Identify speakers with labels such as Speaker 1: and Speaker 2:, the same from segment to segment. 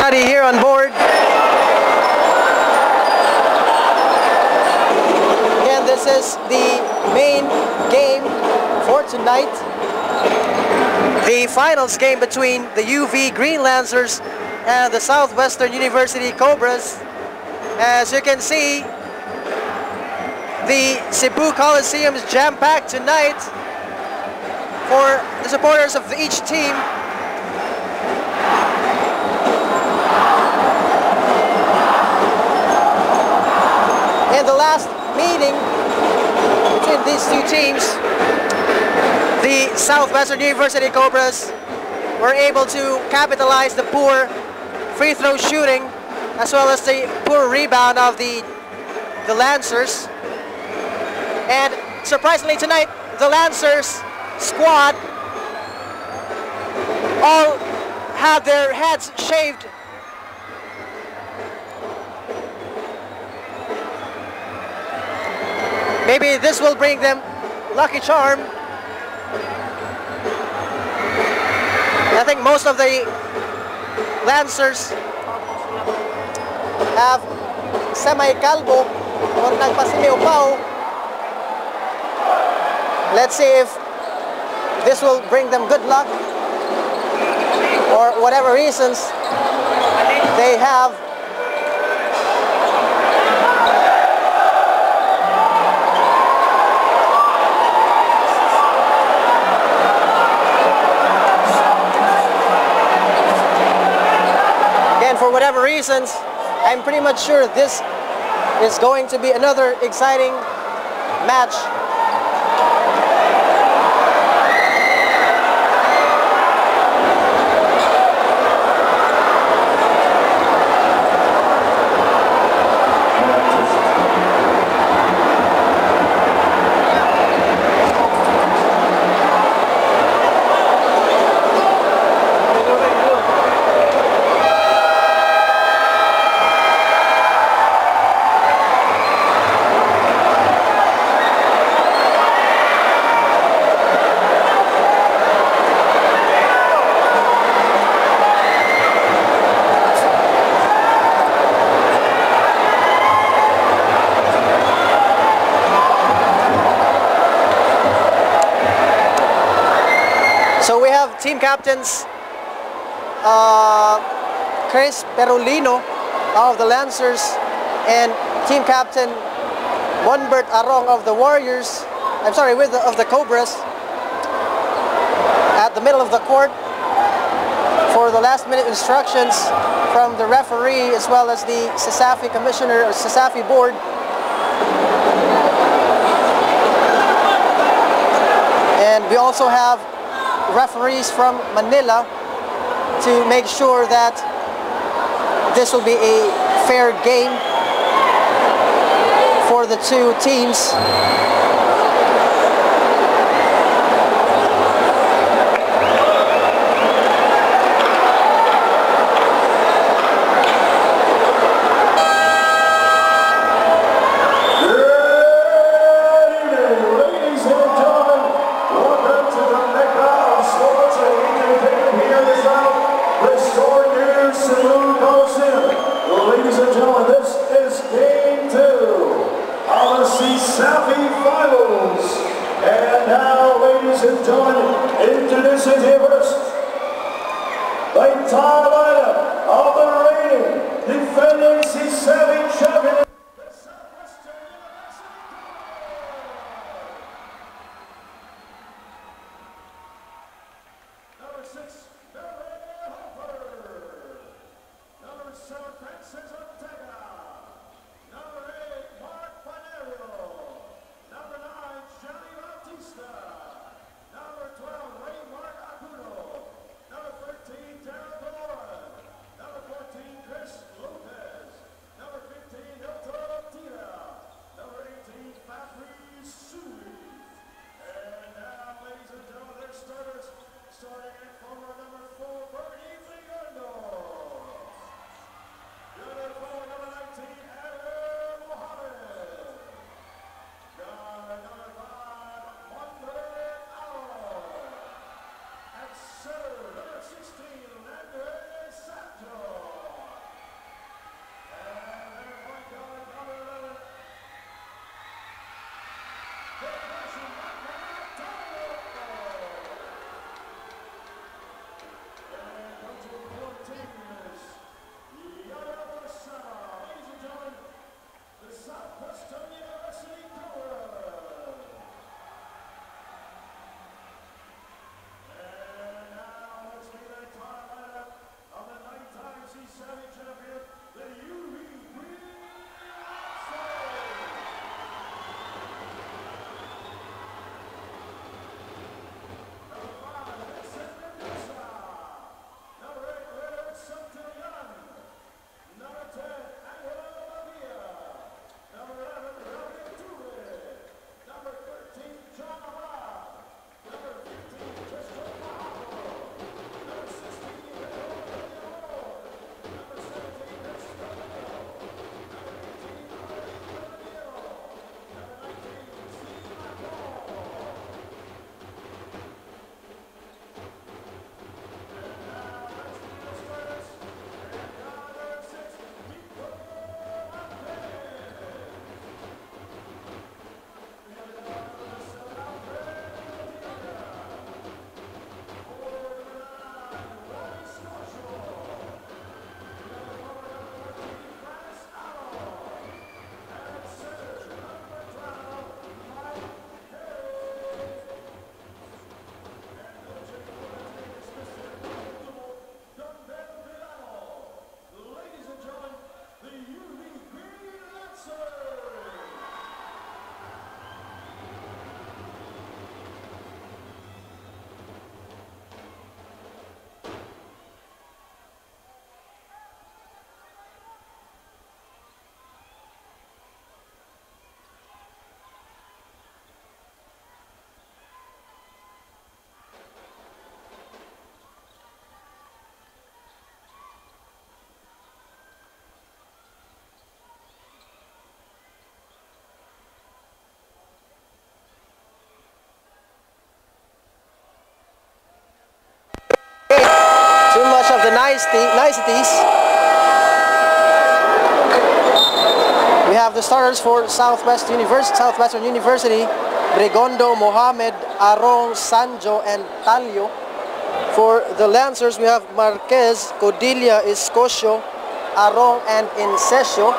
Speaker 1: study here on board. Again, this is the main game for tonight. The finals game between the UV Green Lancers and the Southwestern University Cobras. As you can see, the Cebu Coliseum is jam-packed tonight for the supporters of each team. In the last meeting between these two teams, the Southwestern University Cobras were able to capitalize the poor free throw shooting as well as the poor rebound of the Lancers. And surprisingly tonight, the Lancers squad all had their heads shaved. Maybe this will bring them lucky charm. I think most of the Lancers have semi-calbo or nagpasimeupao. Let's see if this will bring them good luck or whatever reasons they have. For whatever reasons, I'm pretty much sure this is going to be another exciting match. So we have team captains Chris Perolino of the Lancers and team captain Monbert Arong of the Warriors, of the Cobras at the middle of the court for the last minute instructions from the referee as well as the SASAFI commissioner or SASAFI board. And we also have referees from Manila to make sure that this will be a fair game for the two teams.
Speaker 2: Starting at forward number 4, Bernie Vigando. Good at forward
Speaker 1: of the niceties. We have the starters for Southwestern University, Brigondo, Mohamed, Arong, Sanjo, and Talio. For the Lancers, we have Marquez, Codilla, Escocio, Arong, and Incesio.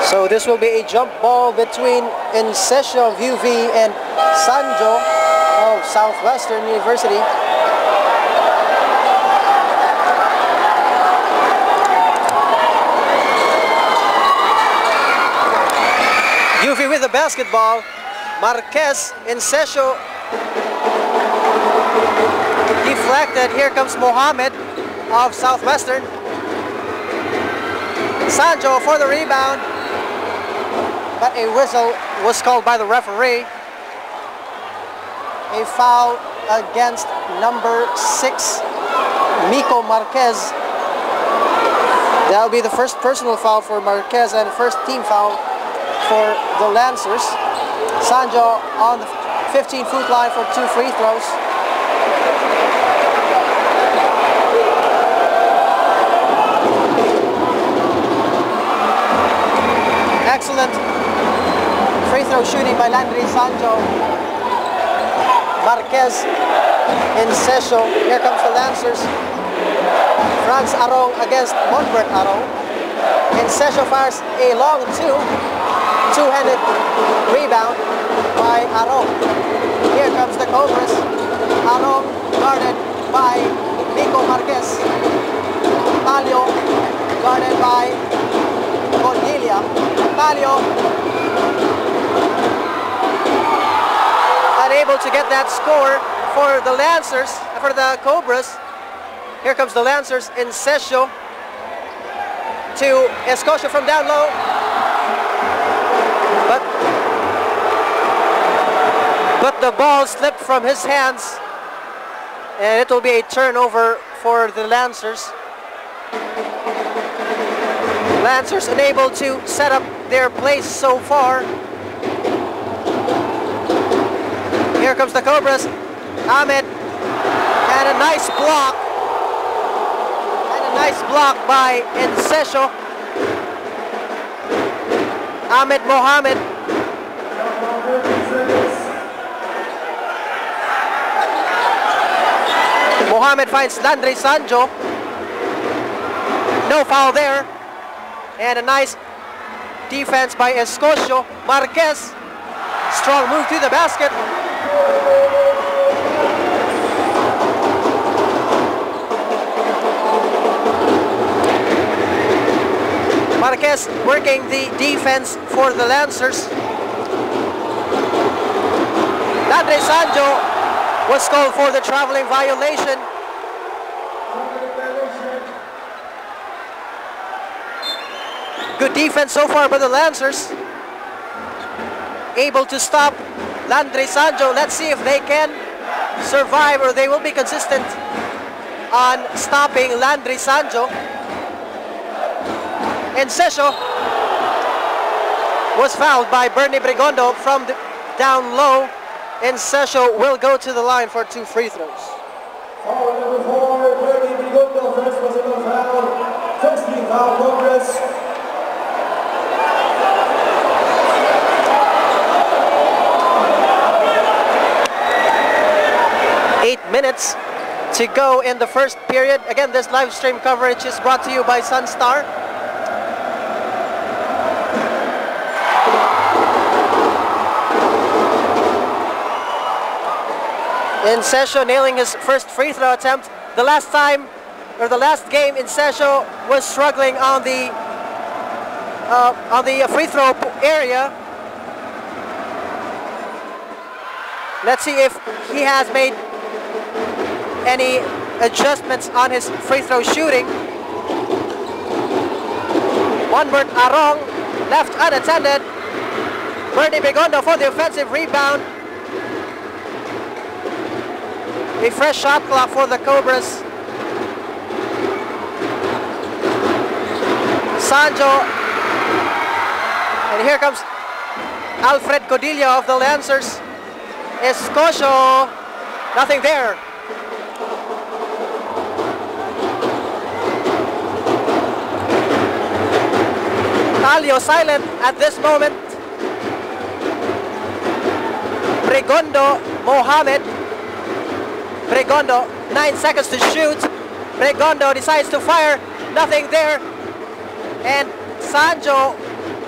Speaker 1: So this will be a jump ball between Incesio of UV and Sanjo of Southwestern University. UV with the basketball. Marquez, Incesio deflected. Here comes Mohamed of Southwestern. Sanjo for the rebound. But a whistle was called by the referee. A foul against number 6, Miko Marquez. That will be the first personal foul for Marquez and first team foul for the Lancers. Sanjo on the 15-foot line for 2 free throws. Excellent free throw shooting by Landry Sanjo. Marquez, Incesio. Here comes the Lancers. Franz Arong against Monbert Arong. Incesio fires a long two-handed rebound by Arong. Here comes the Cobras. Arong guarded by Miko Marquez. Talio guarded by Cornelia. Talio unable to get that score for the Lancers, for the Cobras. Here comes the Lancers. Incesio to Escocio from down low. But the ball slipped from his hands, and it will be a turnover for the Lancers. Lancers unable to set up their place so far. Here comes the Cobras. Ahmed, and a nice block. And a nice block by Incesio. Ahmed Mohamed. Mohamed finds Landry Sanjo. No foul there. And a nice defense by Escocio. Marquez. Strong move to the basket. Marquez working the defense for the Lancers. Landry Sanjo was called for the traveling violation. Good defense so far by the Lancers. Able to stop Landry Sanjo. Let's see if they can survive or they will be consistent on stopping Landry Sanjo. Incesio was fouled by Bernie Brigondo from down low. Incesio will go to the line for 2 free throws.
Speaker 2: Foul number 4, Bernie Brigondo, first personal foul. First team foul, Cobras.
Speaker 1: Minutes to go in the first period. Again, this live stream coverage is brought to you by Sunstar. Incesio nailing his first free throw attempt. The last game, Incesio was struggling on the free throw area. Let's see if he has made any adjustments on his free throw shooting. Monbert Arong left unattended. Bernie Begondo for the offensive rebound. A fresh shot clock for the Cobras. Sanjo. And here comes Alfred Codilla of the Lancers. Escocio. Nothing there. Talio silent at this moment. Pregondo Mohamed. Pregondo, 9 seconds to shoot. Pregondo decides to fire. Nothing there. And Sanjo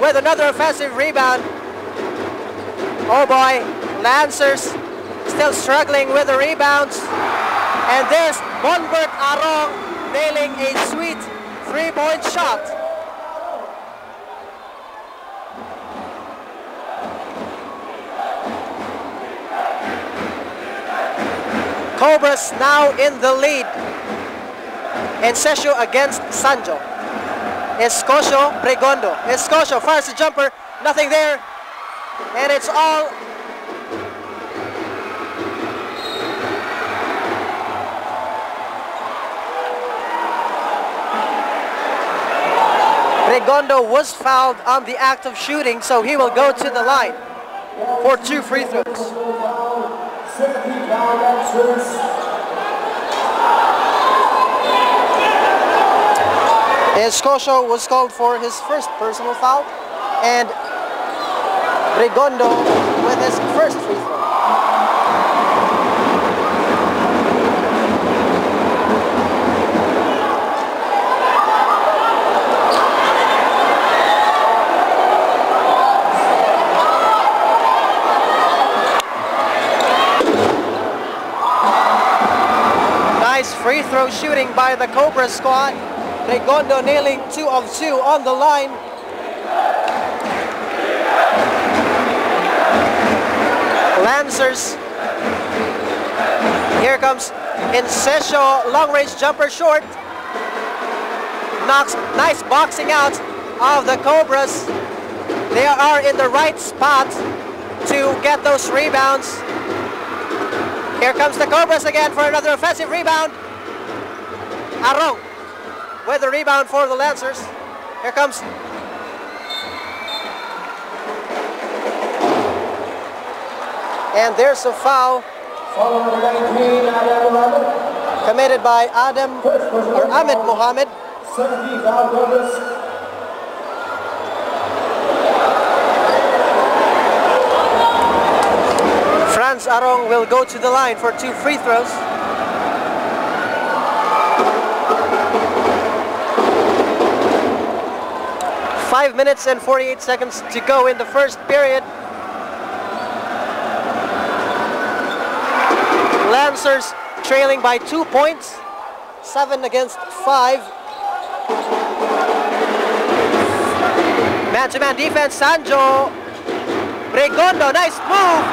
Speaker 1: with another offensive rebound. Oh boy, Lancers still struggling with the rebounds. And there's Monbert Arong nailing a sweet 3-point shot. Cobras now in the lead. Encesio against Sanjo. Escocio, Pregondo. Escocio fires the jumper. Nothing there. And it's all Pregondo was fouled on the act of shooting, so he will go to the line for 2 free throws. Escocio was called for his first personal foul, and Pregondo with his first free throw. Nice free throw shooting by the Cobra squad. Pregondo nailing 2 of 2 on the line. Lancers. Here comes Encesio, long range jumper short. Knocks, nice boxing out of the Cobras. They are in the right spot to get those rebounds. Here comes the Cobras again for another offensive rebound. Arong with the rebound for the Lancers. Here comes and there's a foul committed by Ahmed Mohamed. Franz Arong will go to the line for 2 free throws. Five minutes and 48 seconds to go in the first period. Lancers trailing by 2 points, 7 against 5. Man-to-man defense, Sanjo. Pregondo, nice move.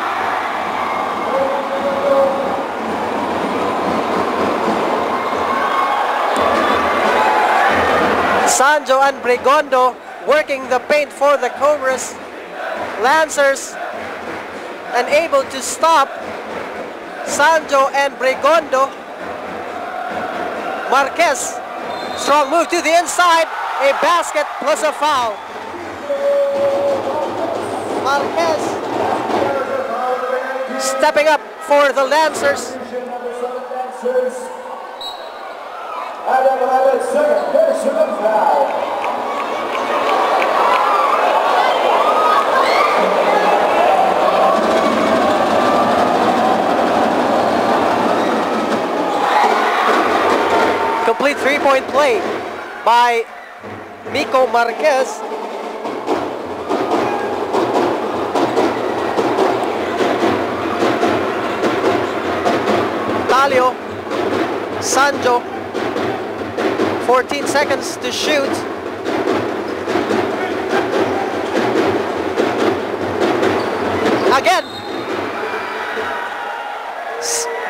Speaker 1: Sanjo and Pregondo working the paint for the Cobras. Lancers unable to stop Sanjo and Pregondo. Marquez, strong move to the inside, a basket plus a foul. Marquez stepping up for the Lancers. Second personal foul. Complete 3-point play by Miko Marquez. Talio, Sanjo, 14 seconds to shoot. Again,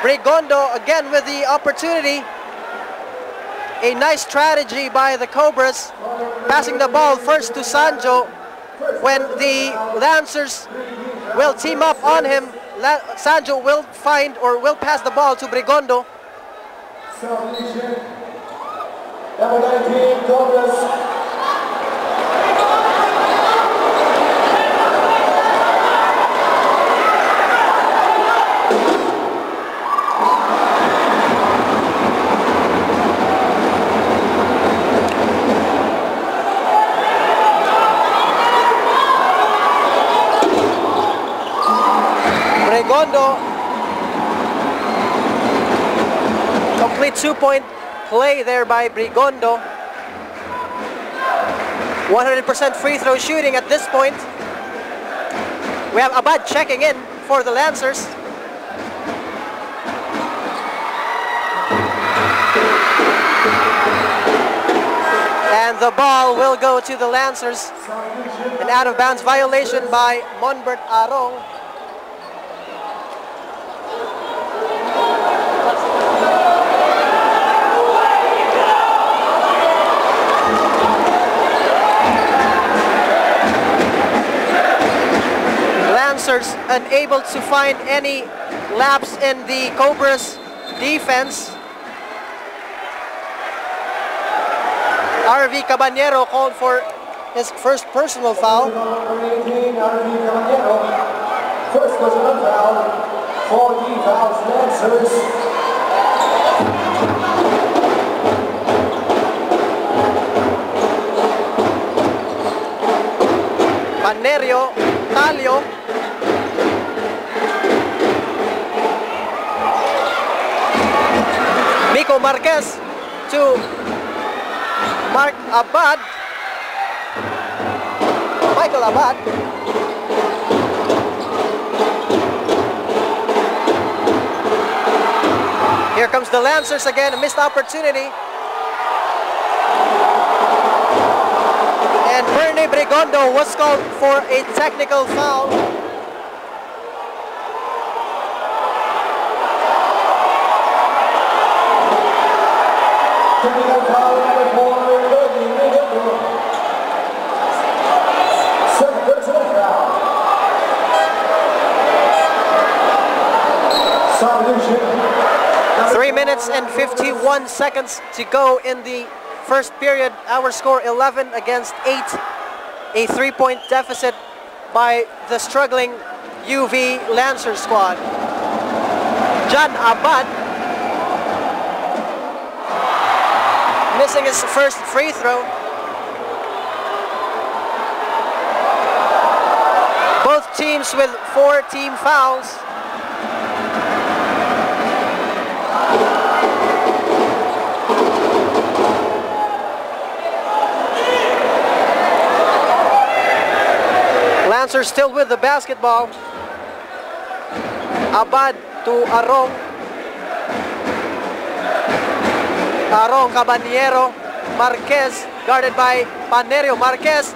Speaker 1: Pregondo again with the opportunity. A nice strategy by the Cobras. passing the ball first to Sanjo. When the Lancers will team up on him, Sanjo will find or will pass the ball to Brigondo.
Speaker 2: Substitution. Number 19, Cobras.
Speaker 1: Brigondo, complete 2-point play there by Brigondo. 100% free throw shooting at this point. We have Abad checking in for the Lancers. And the ball will go to the Lancers. An out-of-bounds violation by Monbert Arong. Lancers unable to find any lapse in the Cobras defense. RV Caballero called for his first personal foul.
Speaker 2: Number 18, RV Caballero. First personal foul. 4 fouls, Lancers.
Speaker 1: Panerio, Talio. Nico Marquez to Mark Abad. Michael Abad. Here comes the Lancers again, a missed opportunity. And Bernie Brigondo was called for a technical foul.
Speaker 2: Technical foul number 4, Bernie Brigondo. Second personal foul. Substitution.
Speaker 1: 3 minutes and 51 seconds to go in the first period. Our score 11 against 8. A 3-point deficit by the struggling UV Lancer squad. John Abad missing his first free throw. Both teams with 4 team fouls. Lancers still with the basketball. Abad to Arong. Arong, Caballero, Marquez, guarded by Panerio. Marquez.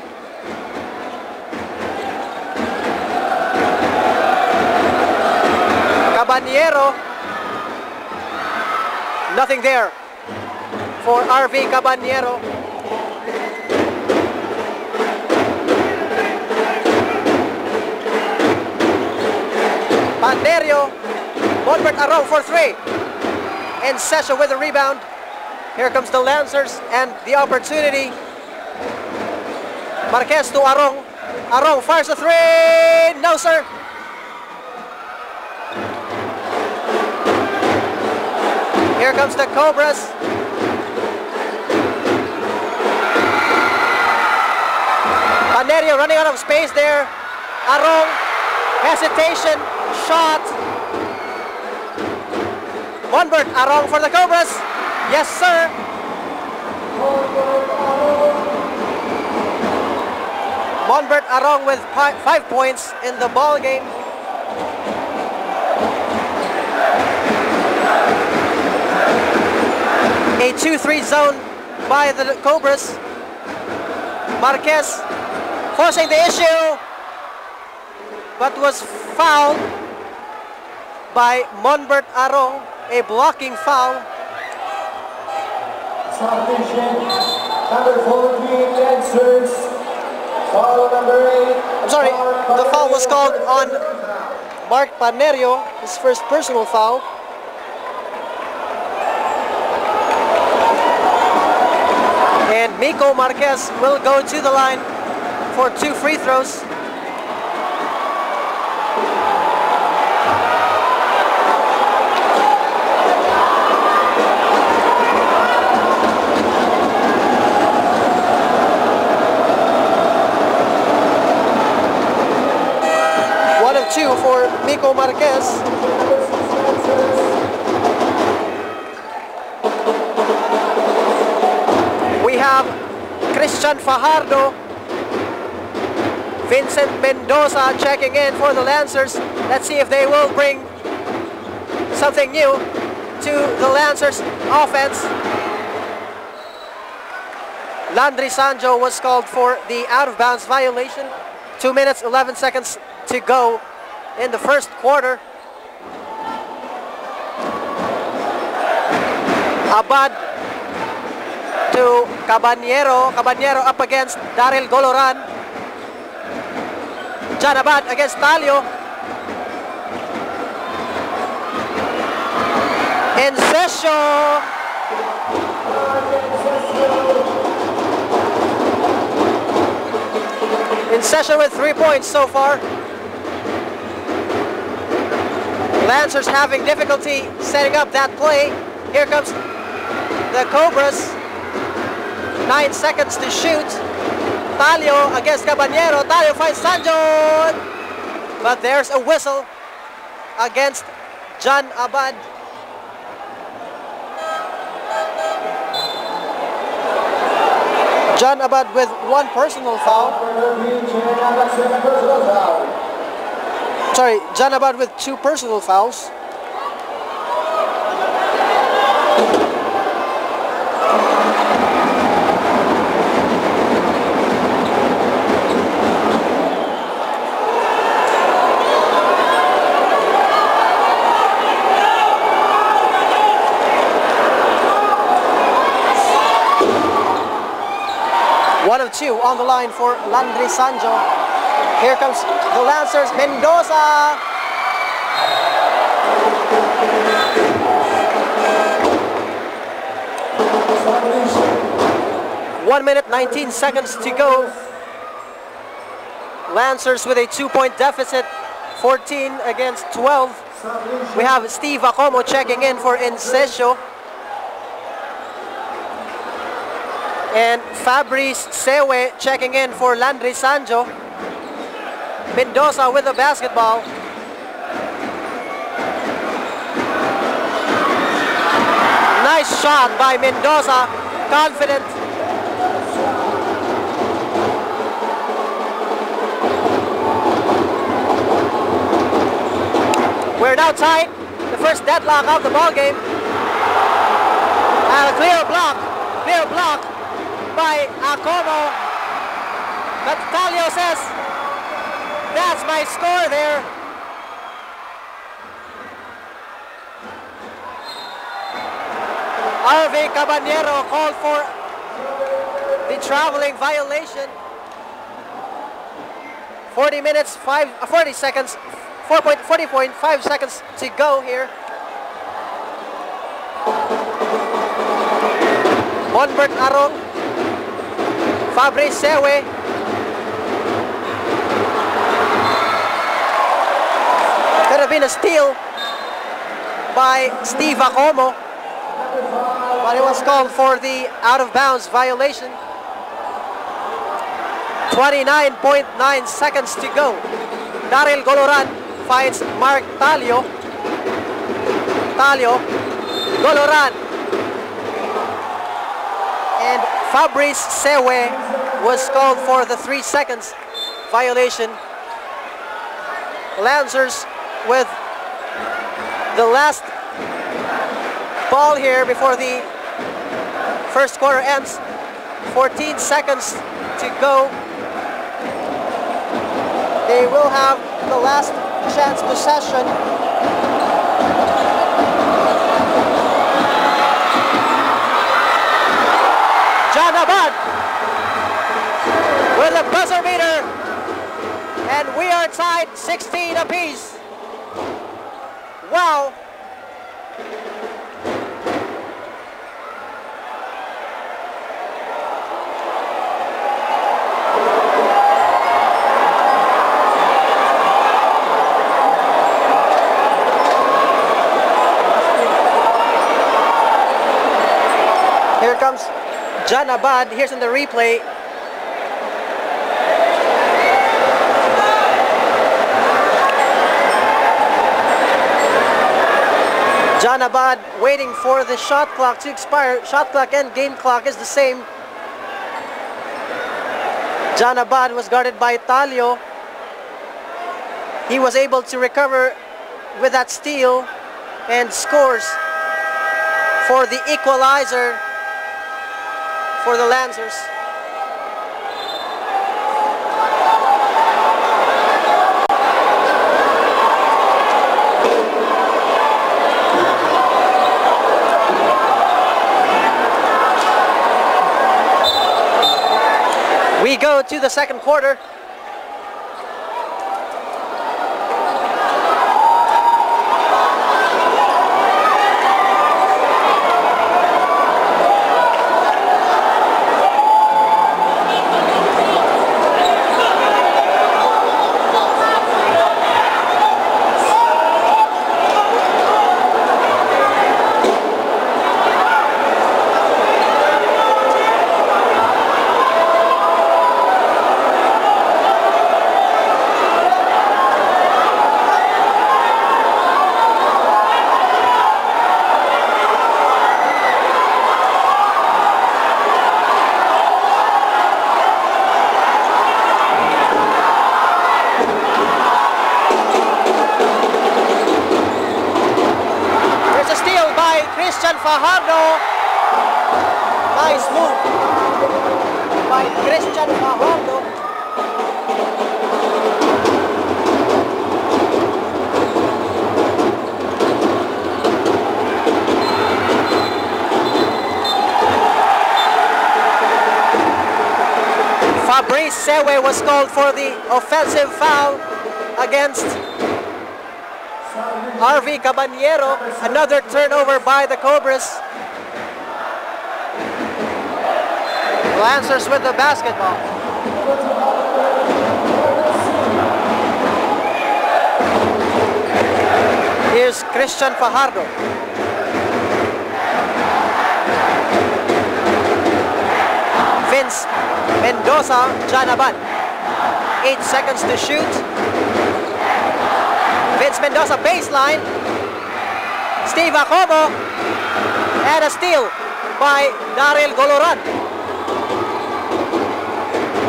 Speaker 1: Caballero. Nothing there for RV Caballero. Panerio, Monbert Arong for 3. And Sesha with a rebound. Here comes the Lancers and the opportunity. Marquez to Arong. Arong fires a 3. No, sir. Here comes the Cobras. Panerio running out of space there. Arong, hesitation. Shot. Monbert Arong for the Cobras. Yes, sir. Monbert Arong with 5 points in the ball game. A 2-3 zone by the Cobras. Marquez forcing the issue, but was fouled by Monbert Arong, a blocking foul.
Speaker 2: Substitution. Number 14, Lancers. Foul number 8.
Speaker 1: I'm sorry, the foul was called on Mark Panerio, his first personal foul. And Miko Marquez will go to the line for 2 free throws. One of 2 for Miko Marquez. We have Christian Fajardo, Vincent Mendoza checking in for the Lancers. Let's see if they will bring something new to the Lancers offense. Landry Sanjo was called for the out-of-bounds violation. 2 minutes, 11 seconds to go in the first quarter. Abad to Caballero. Caballero up against Daryl Goloran. John Abad against Talio. Encesio. Encesio with 3 points so far. Lancers having difficulty setting up that play. Here comes the Cobras. 9 seconds to shoot. Talio against Caballero. Talio finds Sanjo. But there's a whistle against John Abad. John Abad with 1 personal foul. Sorry, John Abad with 2 personal fouls. One of 2 on the line for Landry Sanjo. Here comes the Lancers, Mendoza. One minute, 19 seconds to go. Lancers with a 2-point deficit, 14 against 12. We have Steve Acomo checking in for Encesio. And Fabrice Sewe checking in for Landry Sanjo. Mendoza with the basketball. Nice shot by Mendoza, confident. We're now tied. The first deadlock of the ball game. And a clear block by Acomo. But Talio says, that's my score there. Harvey Caballero called for the traveling violation. 40 seconds, 40.5 seconds to go here. Monbert Arong, Fabrice Sewe. Could have been a steal by Steve Acomo, but it was called for the out-of-bounds violation. 29.9 seconds to go. Daryl Goloran finds Mark Talio. Goloran. And Fabrice Sewe was called for the 3 seconds violation. Lancers with the last ball here before the first quarter ends. 14 seconds to go. They will have the last chance possession. John Abad buzzer beater. And we are tied 16 apiece. Wow. Here comes John Abad. Here's in the replay. John Abad waiting for the shot clock to expire. Shot clock and game clock is the same. John Abad was guarded by Talio. He was able to recover with that steal and scores for the equalizer for the Lancers. We go to the second quarter. Fajardo. Nice move by Christian Fajardo. Fabrice Sewe was called for the offensive foul against RV Caballero. Another turnover by the Cobras. Lancers with the basketball. Here's Christian Fajardo. Vince Mendoza, Janaban. 8 seconds to shoot. Vince Mendoza baseline. Steve Acomo. And a steal by Daryl Goloran.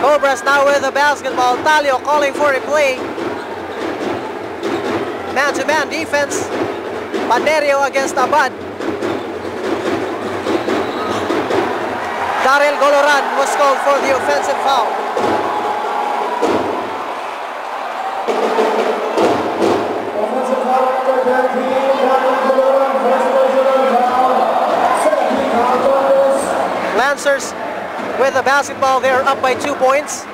Speaker 1: Cobras now with the basketball. Talio calling for a play. Man-to-man defense. Panerio against Abad. Daryl Goloran was called for the offensive foul.
Speaker 2: Offensive foul number 13, Daryl Goloran, first personal foul. 17 foul Cobras.
Speaker 1: Lancers with the basketball, they're up by 2 points.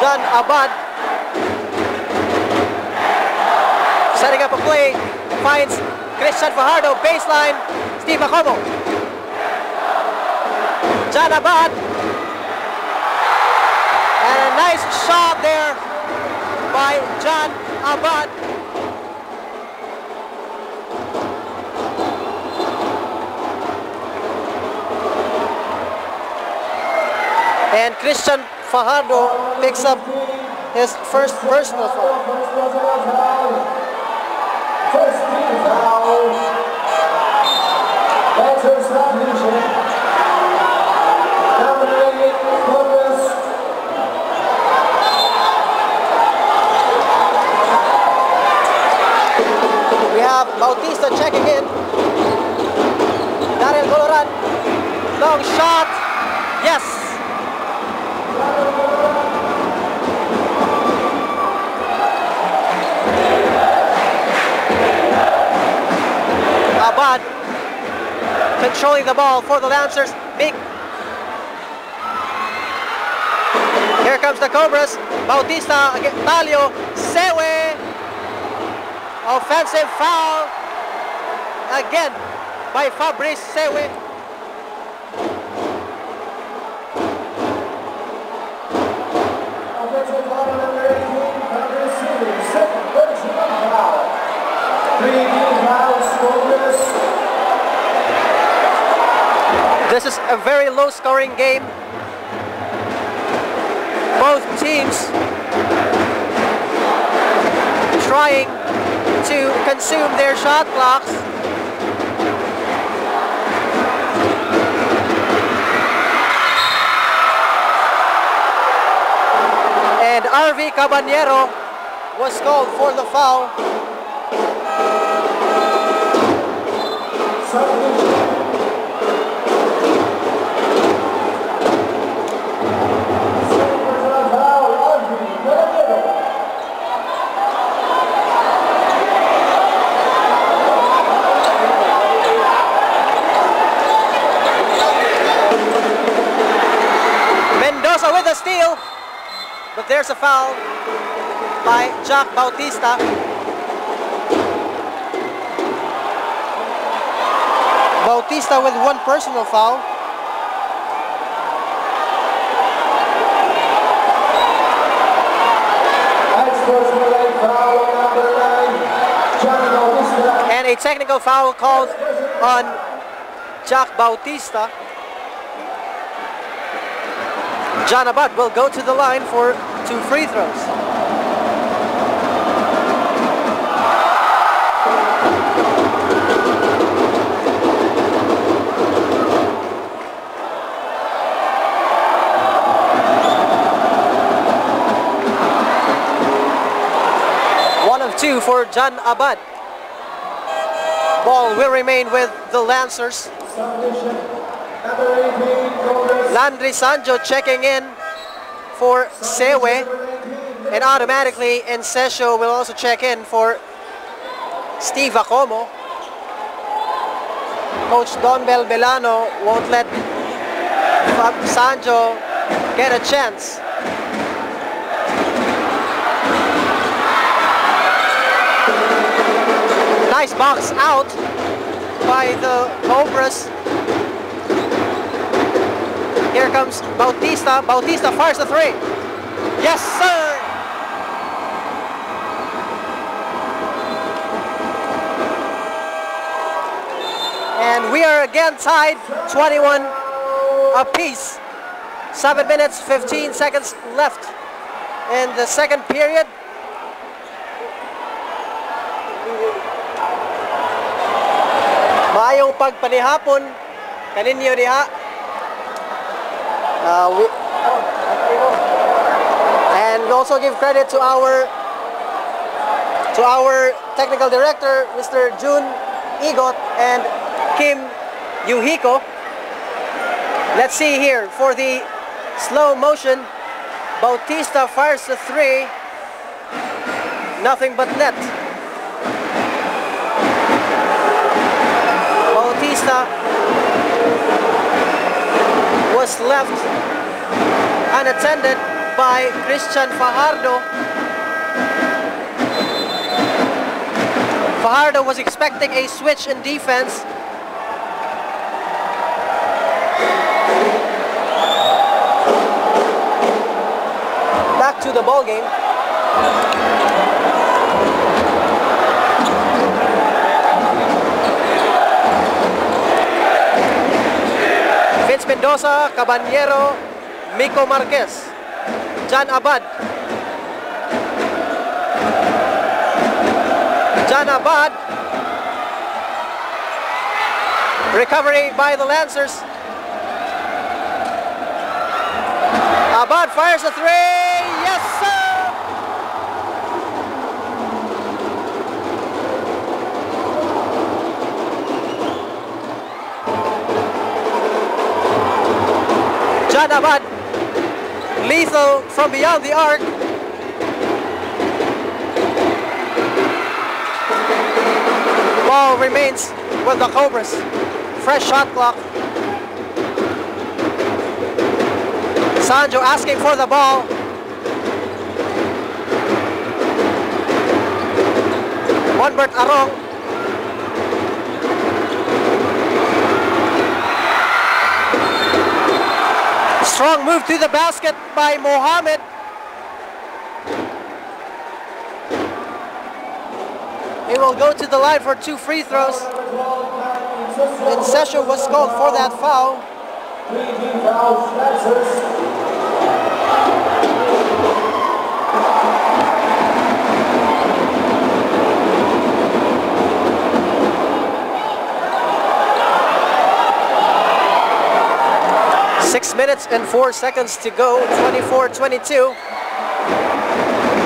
Speaker 1: John Abad setting up a play, finds Christian Fajardo, baseline, Steve Acomo. John Abad, and a nice shot there by John Abad. And Christian Fajardo picks up his first personal foul.
Speaker 2: First team foul. Lancers substitution. Number 8, Cobras.
Speaker 1: We have Bautista checking in. Daryl Goloran. Long shot. Yes. Abad controlling the ball for the Lancers. Big Here comes the Cobras. Bautista, again, Talio, Sewe. Offensive foul. Again by Fabrice Sewe.
Speaker 2: Offensive foul number 18, Fabrice Sewe. Second personal foul. 3 team fouls, Cobras.
Speaker 1: This is a very low scoring game. Both teams trying to consume their shot clocks. And RV Caballero was called for the foul. Mendoza with a steal, but there's a foul by Jack Bautista. Bautista with one personal foul. And a technical foul called on Jack Bautista. John Abad will go to the line for 2 free throws. One of 2 for John Abad. Ball will remain with the Lancers. Landry Sanjo checking in for Sewe, and automatically Encesio will also check in for Steve Acomo. Coach Don Belbelano won't let Sanjo get a chance. Nice box out by the Cobras. Here comes Bautista. Bautista fires the 3. Yes, sir! And we are again tied 21 apiece. 7 minutes, 15 seconds left in the second period. Maayong pagpanihapon kaninyo diha. And we also give credit to our technical director, Mr. Jun Igot and Kim Yuhiko. Let's see here for the slow motion. Bautista fires the 3. Nothing but net. Bautista was left unattended by Christian Fajardo. Fajardo was expecting a switch in defense. Back to the ball game. Vince Mendoza, Caballero, Miko Marquez, John Abad. John Abad. Recovery by the Lancers. Abad fires a 3. Yes, sir! John Abad, lethal from beyond the arc. Ball remains with the Cobras. Fresh shot clock. Sanjo asking for the ball. Monbert Arong. Strong move to the basket by Mohammed. He will go to the line for 2 free throws. And Session was called for that foul.
Speaker 2: 3 fouls, Lancers.
Speaker 1: 6 minutes and 4 seconds to go. 24-22.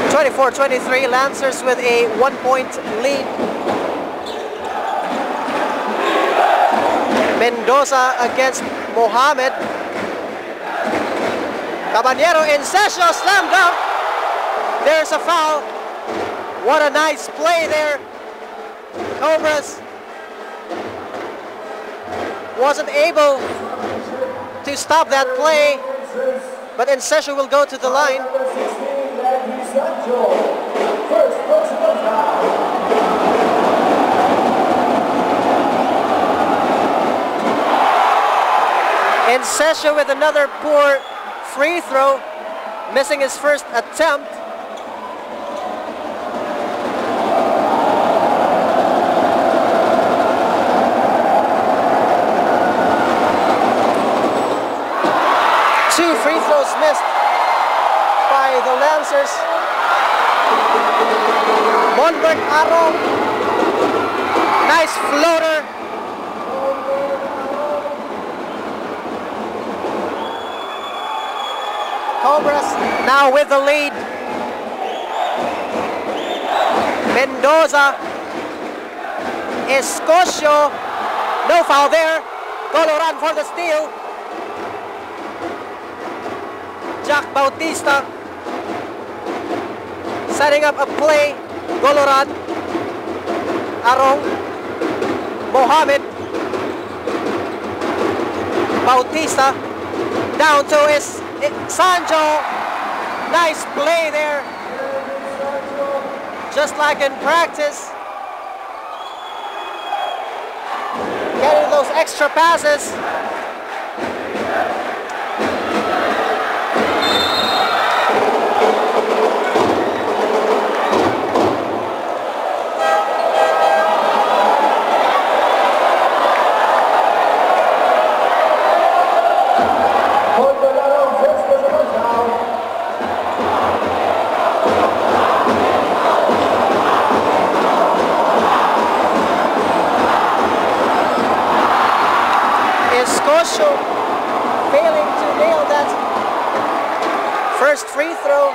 Speaker 1: 24-23. Lancers with a 1-point lead. Mendoza against Mohammed. Caballero in session, slam dunk. There's a foul. What a nice play there. Cobras wasn't able to stop that play, but in session will go to the line. In session with another poor free throw, missing his first attempt. Two free throws missed by the Lancers. Monbert Arong, nice floater. Cobras now with the lead. Mendoza, Escocio, no foul there. Goloran for the steal. Jack Bautista setting up a play. Goloran, Arong, Mohammed, Bautista, down to Sancho. Nice play there. Just like in practice. Getting those extra passes. Escocio failing to nail that first free throw.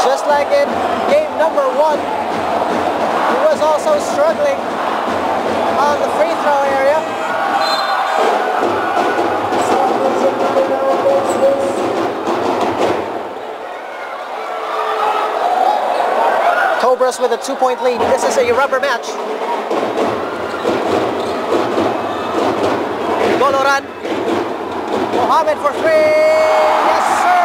Speaker 1: Just like in game number 1, he was also struggling on the free throw area. Cobras with a 2-point lead. This is a rubber match. Goloran. Mohammed for 3. Yes, sir.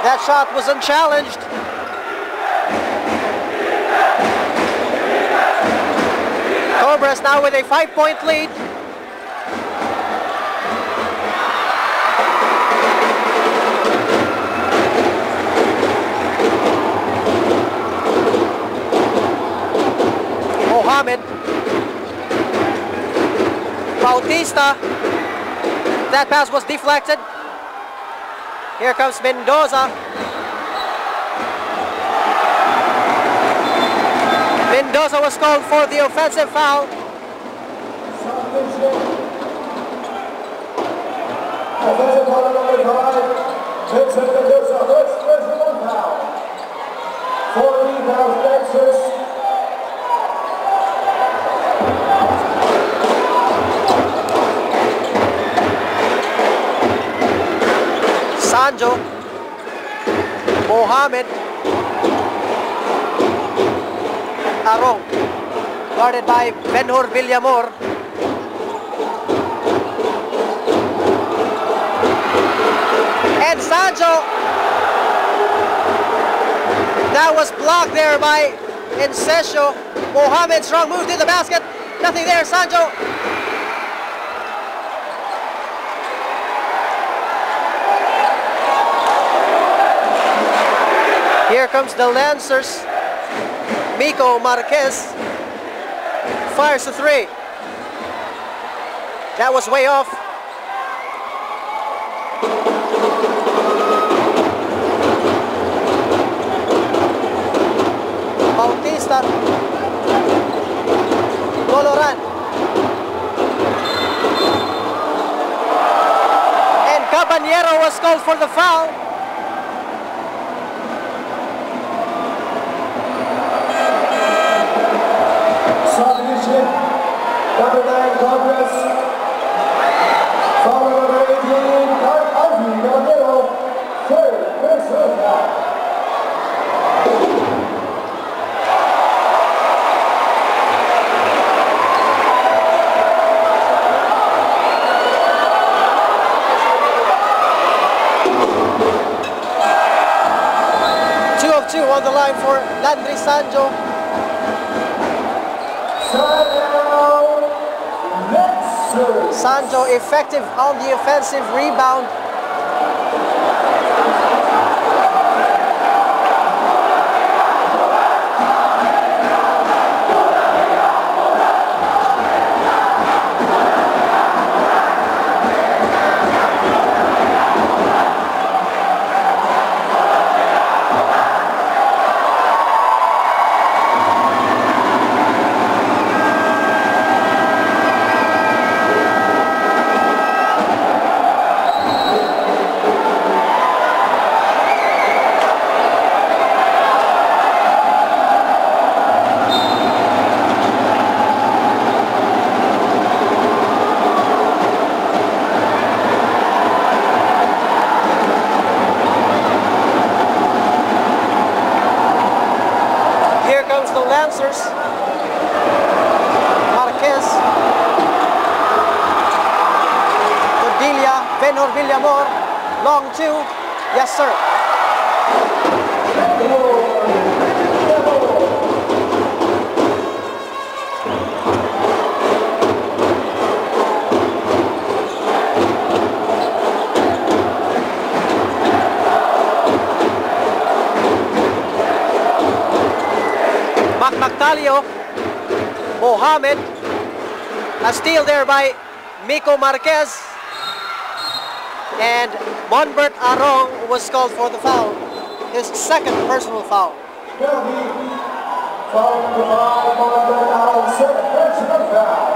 Speaker 1: That shot was unchallenged. Cobras now with a 5-point lead. Mohammed, Bautista, that pass was deflected. Here comes Mendoza. Mendoza was called for the offensive foul.
Speaker 2: Offensive foul number 5. Vincent Mendoza, first personal foul. 4 fouls, Lancers.
Speaker 1: Sanjo, Mohammed, Arong, guarded by Benhur Villamor. That was blocked there by Incesio. Mohamed, strong move to the basket. Nothing there, Sancho. Here comes the Lancers. Miko Marquez fires the three. That was way off. Bautista. Goloran. And Caballero was called for the foul.
Speaker 2: Substitution, number 9, Cobras. Foul number 18, Caballero. Third, personal foul.
Speaker 1: Two on the line for Landry Sancho. Sancho effective on the offensive rebound. Lancers. Marquez. Cordelia. Benhor Villamor. Long two. Yes, sir. Mactalio, Mohamed, a steal there by Miko Marquez, and Monbert Arong was called for the foul, his second personal foul.
Speaker 2: Foul number 5, Monbert Arong, second personal foul.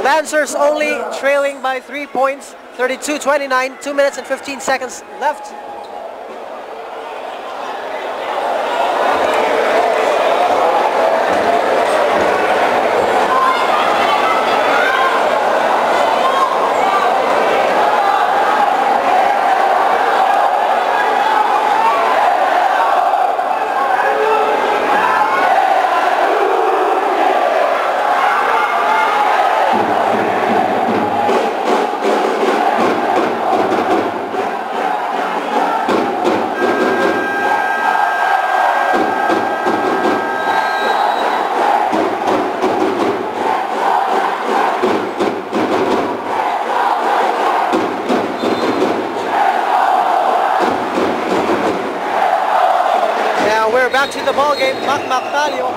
Speaker 1: Lancers only trailing by 3 points, 32-29, 2 minutes and 15 seconds left. Back to the ball game, Mactalio.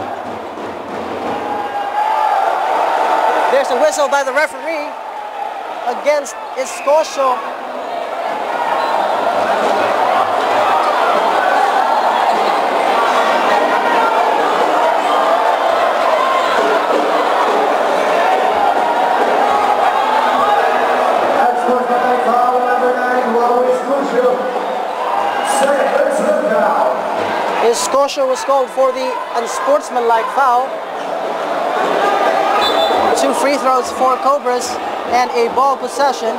Speaker 1: There's a whistle by the referee against Escosio.
Speaker 2: Second baseman foul.
Speaker 1: Scotia was called for the unsportsmanlike foul. 2 free throws for Cobras and a ball possession.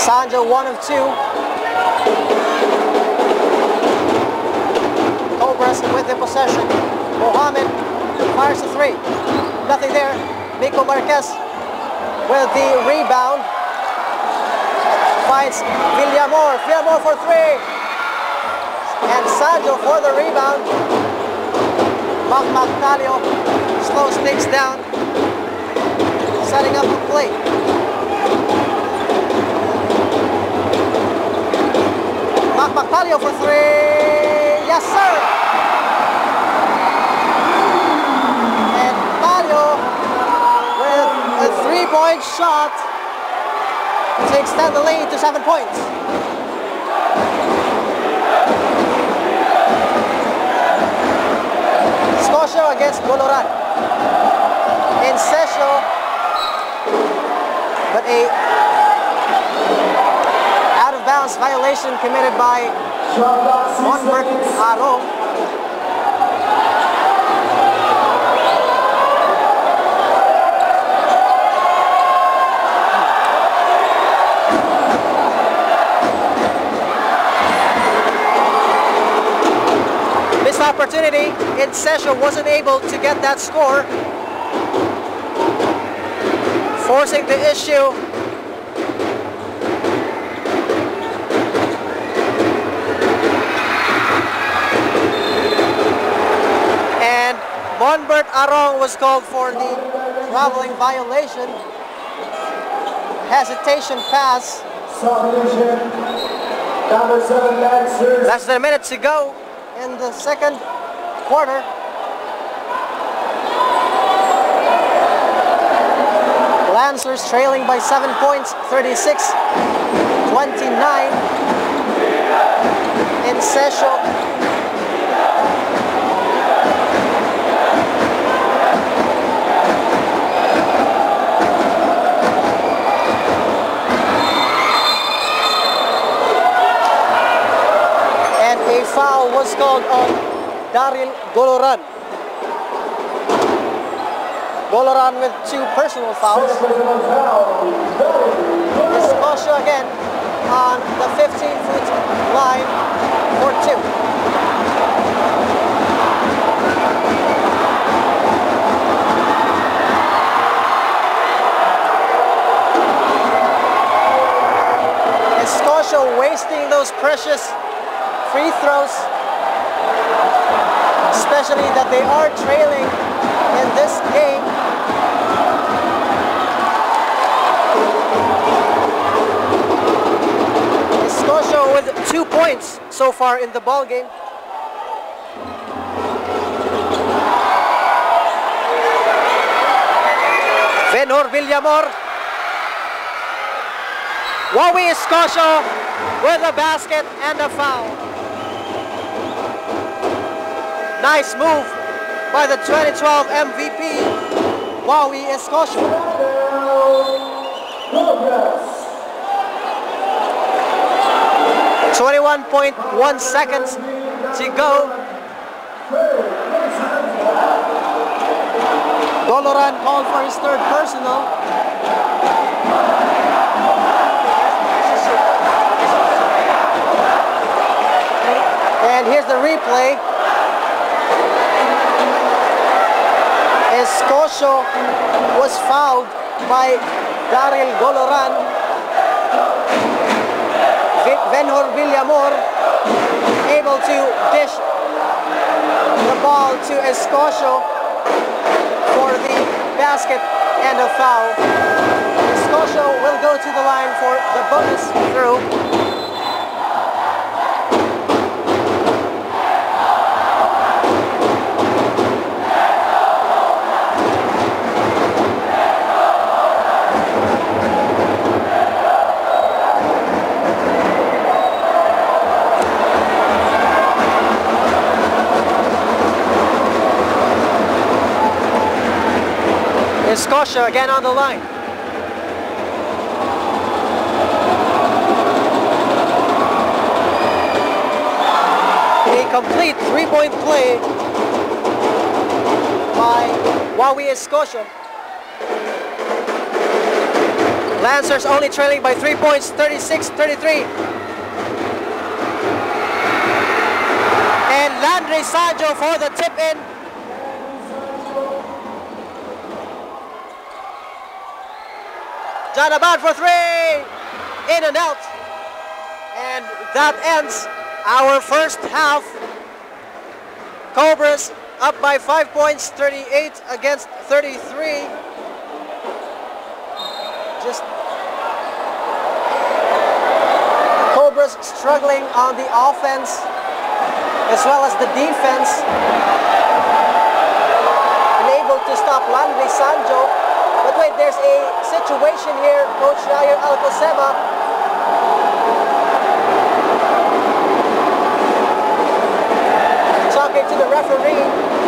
Speaker 1: Sanjo 1 of 2. Cobras with the possession. Mohammed fires a 3. Nothing there. Miko Marquez with the rebound. Finds Villamor. Villamor for 3. And Sanjo for the rebound. Mactalio slows things down. Setting up a play. Mactalio for 3. Yes, sir. And Talio with a 3-point shot to extend the lead to 7 points. Scotia against Goloran. In Sesio, but a out-of-bounds violation committed by Monbert Aro. Missed opportunity. In Sesio wasn't able to get that score, forcing the issue. Monbert Arong was called for the traveling violation. Hesitation pass. Less than a minute to go in the second quarter. Lancers trailing by 7 points, 36-29 in Sesio. Foul was called on Daryl Goloran. Goloran with 2 personal fouls. Scotia again on the 15-foot line for 2. Scotia wasting those precious free throws, especially that they are trailing in this game. Scotia with 2 points so far in the ball game. Venor Villamor. Wawi Scotia with a basket and a foul. Nice move by the 2012 MVP, Wawi Scotia. 21.1 seconds to go. Goloran called for his 3rd personal. And here's the replay. Scotia was fouled by Daryl Goloran. Venhor Villamor able to dish the ball to Scotia for the basket and a foul. Scotia will go to the line for the bonus through. Scotia again on the line. A complete three-point play by Wawi Scotia. Lancers only trailing by 3 points, 36-33. And Landry Sanjo for the tip-in. Janaban for three, in and out. And that ends our first half. Cobras up by 5 points, 38 against 33. Just Cobras struggling on the offense as well as the defense. Unable to stop Landry Sanjo. But wait, there's a situation here, Coach Nair Alcosema. Talking to the referee.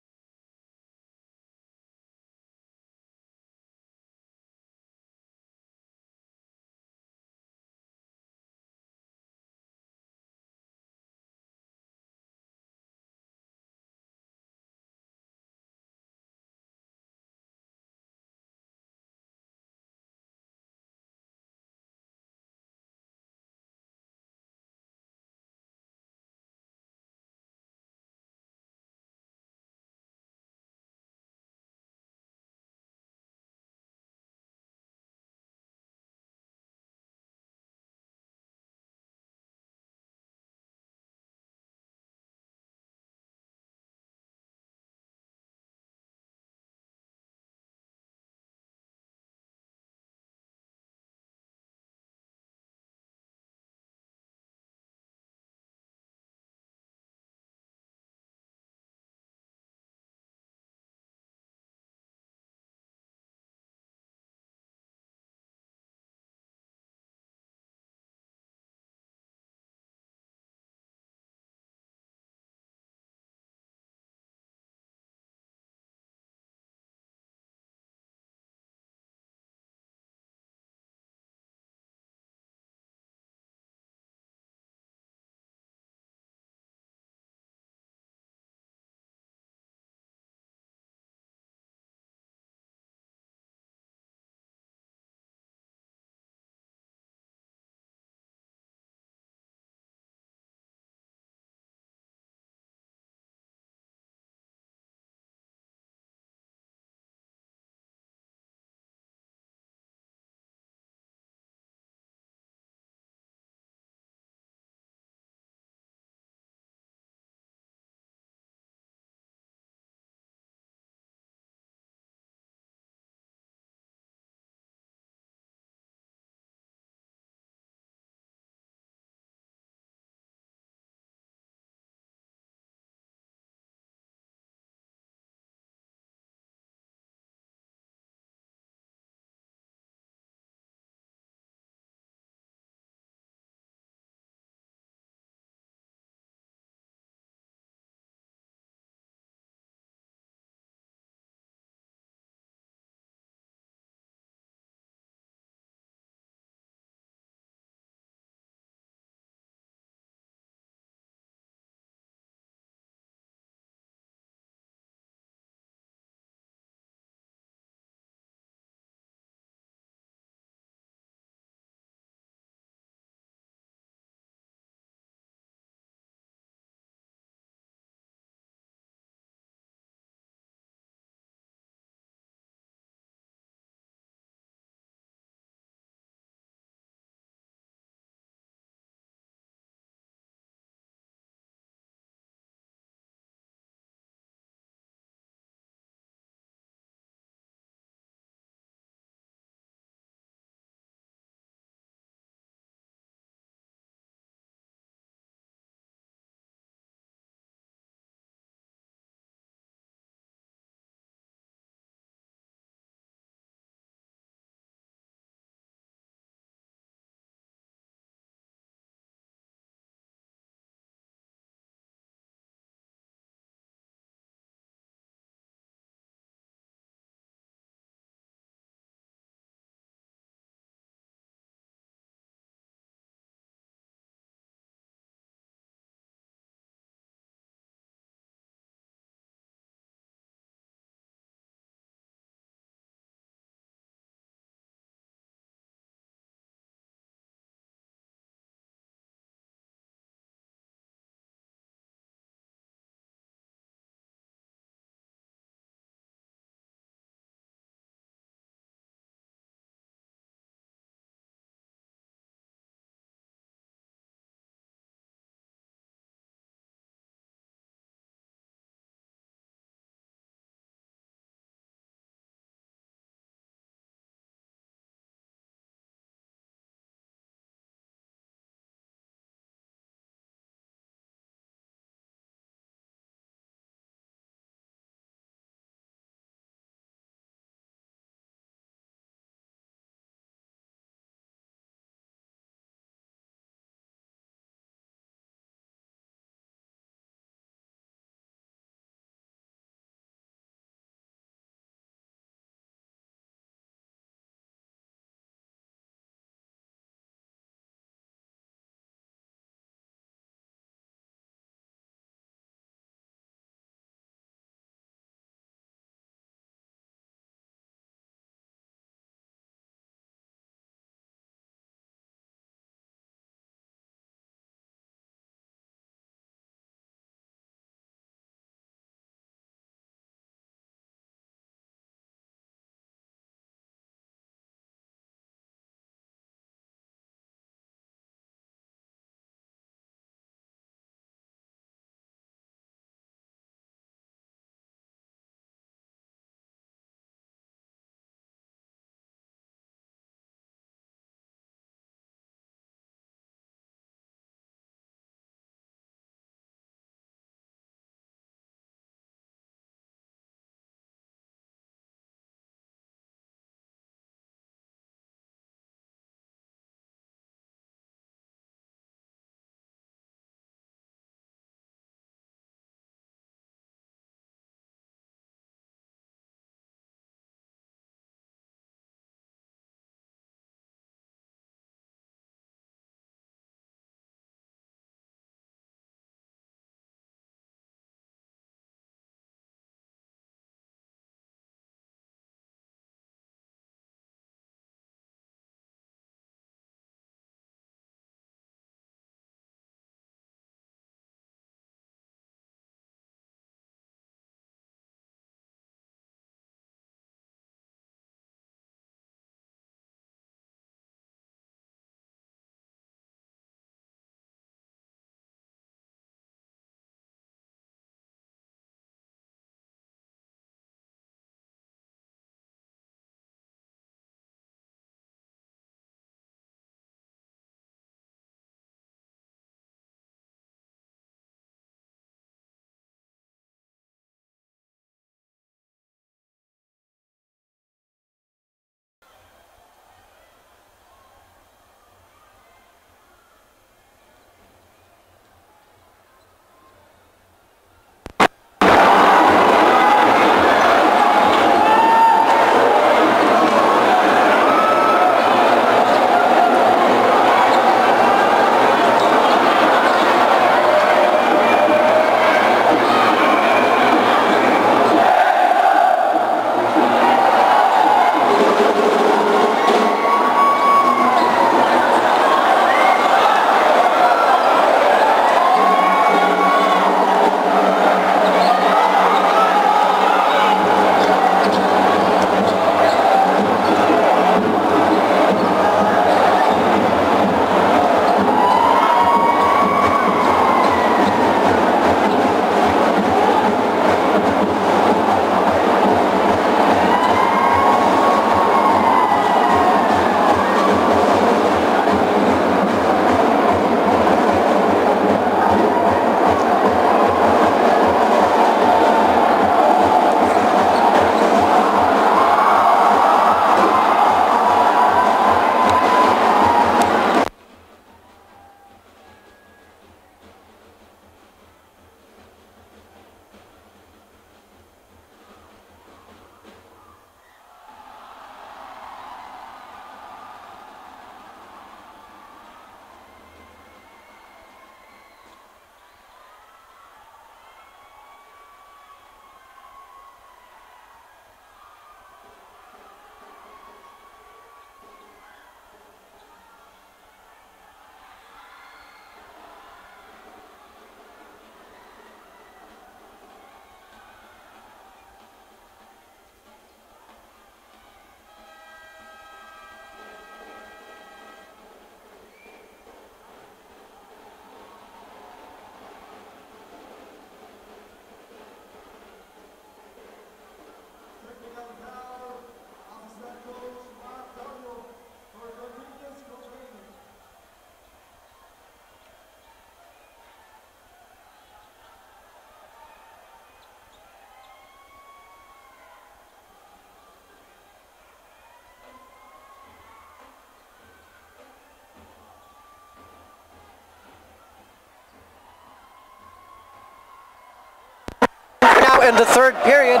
Speaker 1: in the third period.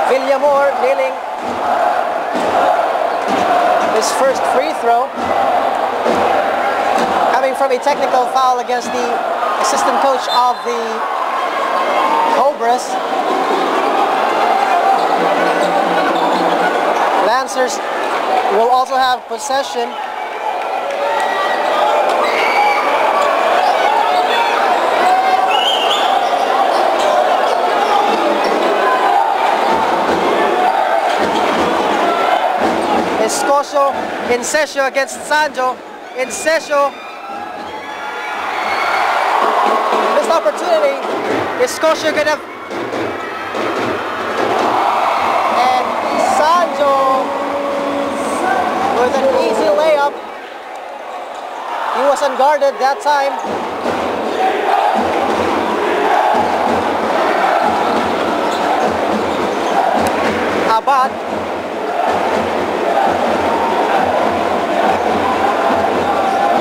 Speaker 1: Villamor nailing his first free throw, coming from a technical foul against the assistant coach of the Cobras. Lancers will also have possession. Escosio in Sesio against Sanjo. In Sesio, missed opportunity. Escosio gonna, and Sanjo with an easy layup. He was unguarded that time. Abad.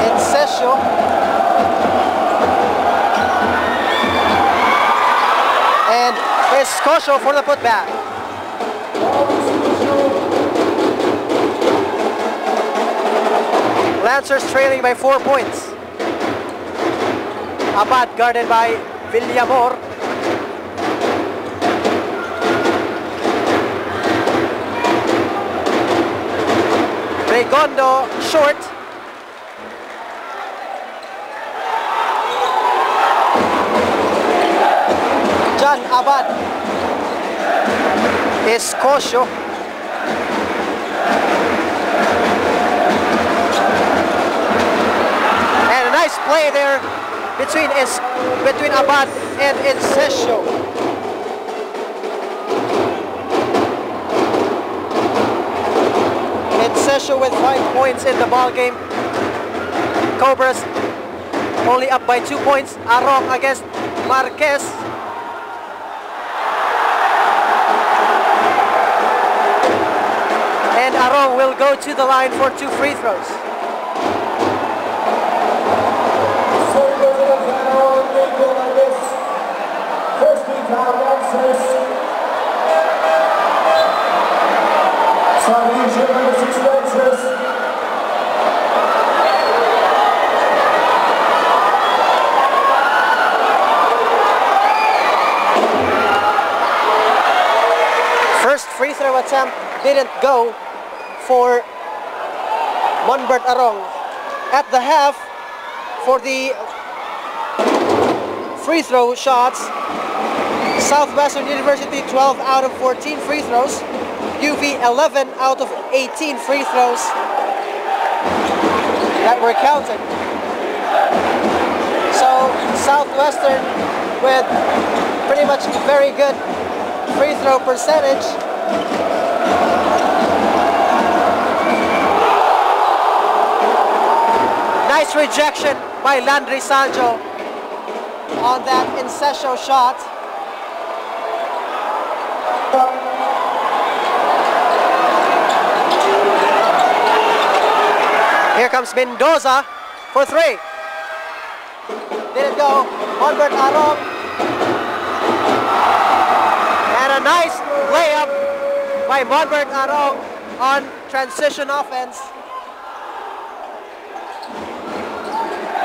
Speaker 1: In Sesio. And Escosio for the putback. Lancers trailing by 4 points. Abad guarded by Villamor. Regondo short. John Abad. Escosio. And a nice play there between Abad and Incesio. Incesio with 5 points in the ball game. Cobras only up by 2 points. Arong against Marquez. And Arong will go to the line for 2 free throws. First free throw attempt didn't go for Monbert Arong. At the half, for the free throw shots, Southwestern University 12 out of 14 free throws, UV 11 out of 18 free throws that were counted. So Southwestern with pretty much very good free throw percentage. Nice rejection by Landry Sanjo on that Incesio shot. Here comes Mendoza for 3. Didn't go. Monbert Arong. And a nice layup by Monbert Arong on transition offense.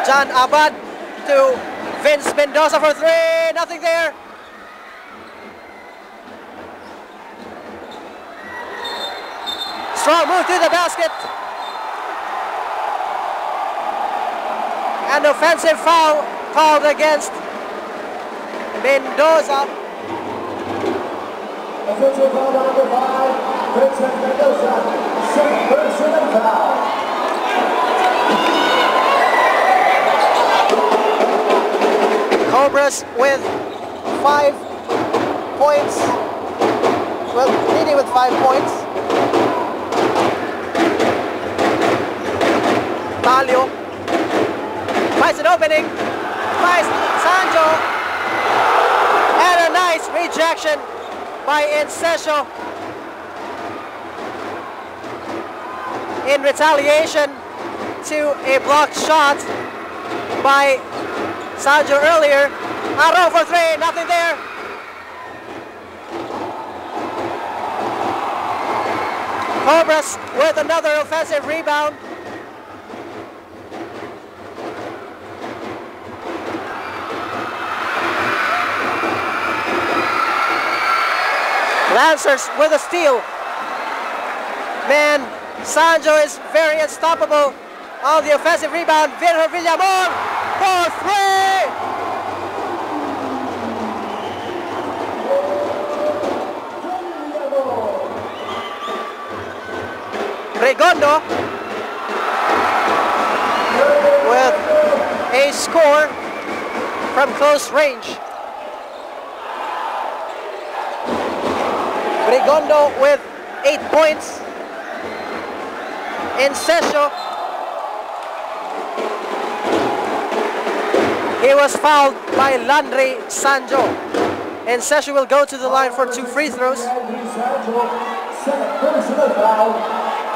Speaker 1: John Abad to Vince Mendoza for 3. Nothing there. Strong move to the basket. An offensive foul called against Mendoza.
Speaker 2: Offensive foul number 5, Vincent Mendoza, second personal foul.
Speaker 1: Cobras with 5 points. Well, leading with 5 points. Talio finds an opening, finds Sanjo, and a nice rejection by Incesio. In retaliation, to a blocked shot by Sanjo earlier. Arong for three, nothing there. Cobras with another offensive rebound. Lancers with a steal. Man, Sanjo is very unstoppable on the offensive rebound. Virgil Villamor for three. Regondo with a score from close range. Regondo with 8 points. In Sesho, he was fouled by Landry Sanjo. And Sesho will go to the line for 2 free throws.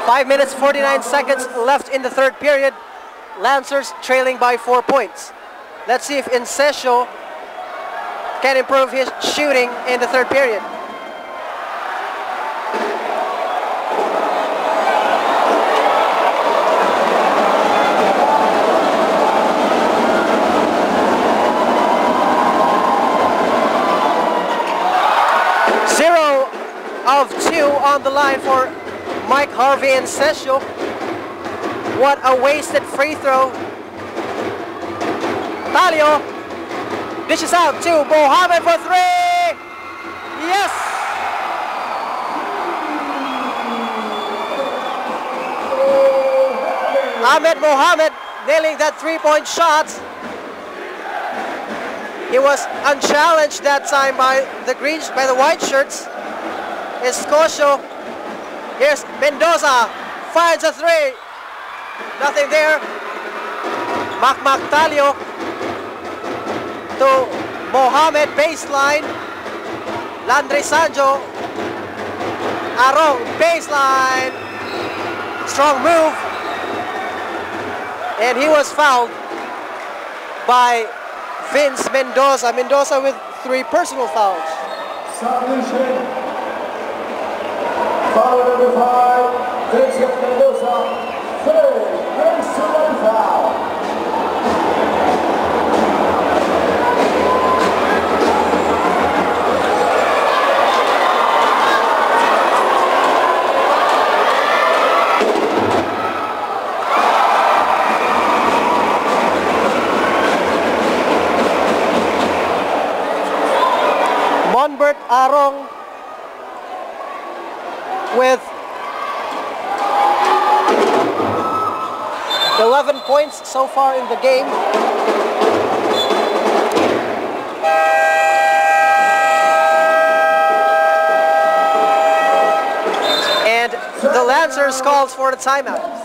Speaker 1: 5 minutes 49 seconds left in the third period. Lancers trailing by 4 points. Let's see if Insesho can improve his shooting in the third period. Of 2 on the line for Mike Harvey and Sesho. What a wasted free throw. Talio dishes out to Mohammed for 3. Yes! Ahmed Mohammed nailing that 3-point shot. He was unchallenged that time by the white shirts. Escocio, here's Mendoza, finds a 3, nothing there. Talio to Mohammed baseline, Landry Sanjo, Arong baseline, strong move, and he was fouled by Vince Mendoza. Mendoza with 3 personal fouls.
Speaker 2: Submission. Foul number 5, Vincent Mendoza, 3rd personal foul.
Speaker 1: Monbert Arong with 11 points so far in the game. And the Lancers calls for the timeout.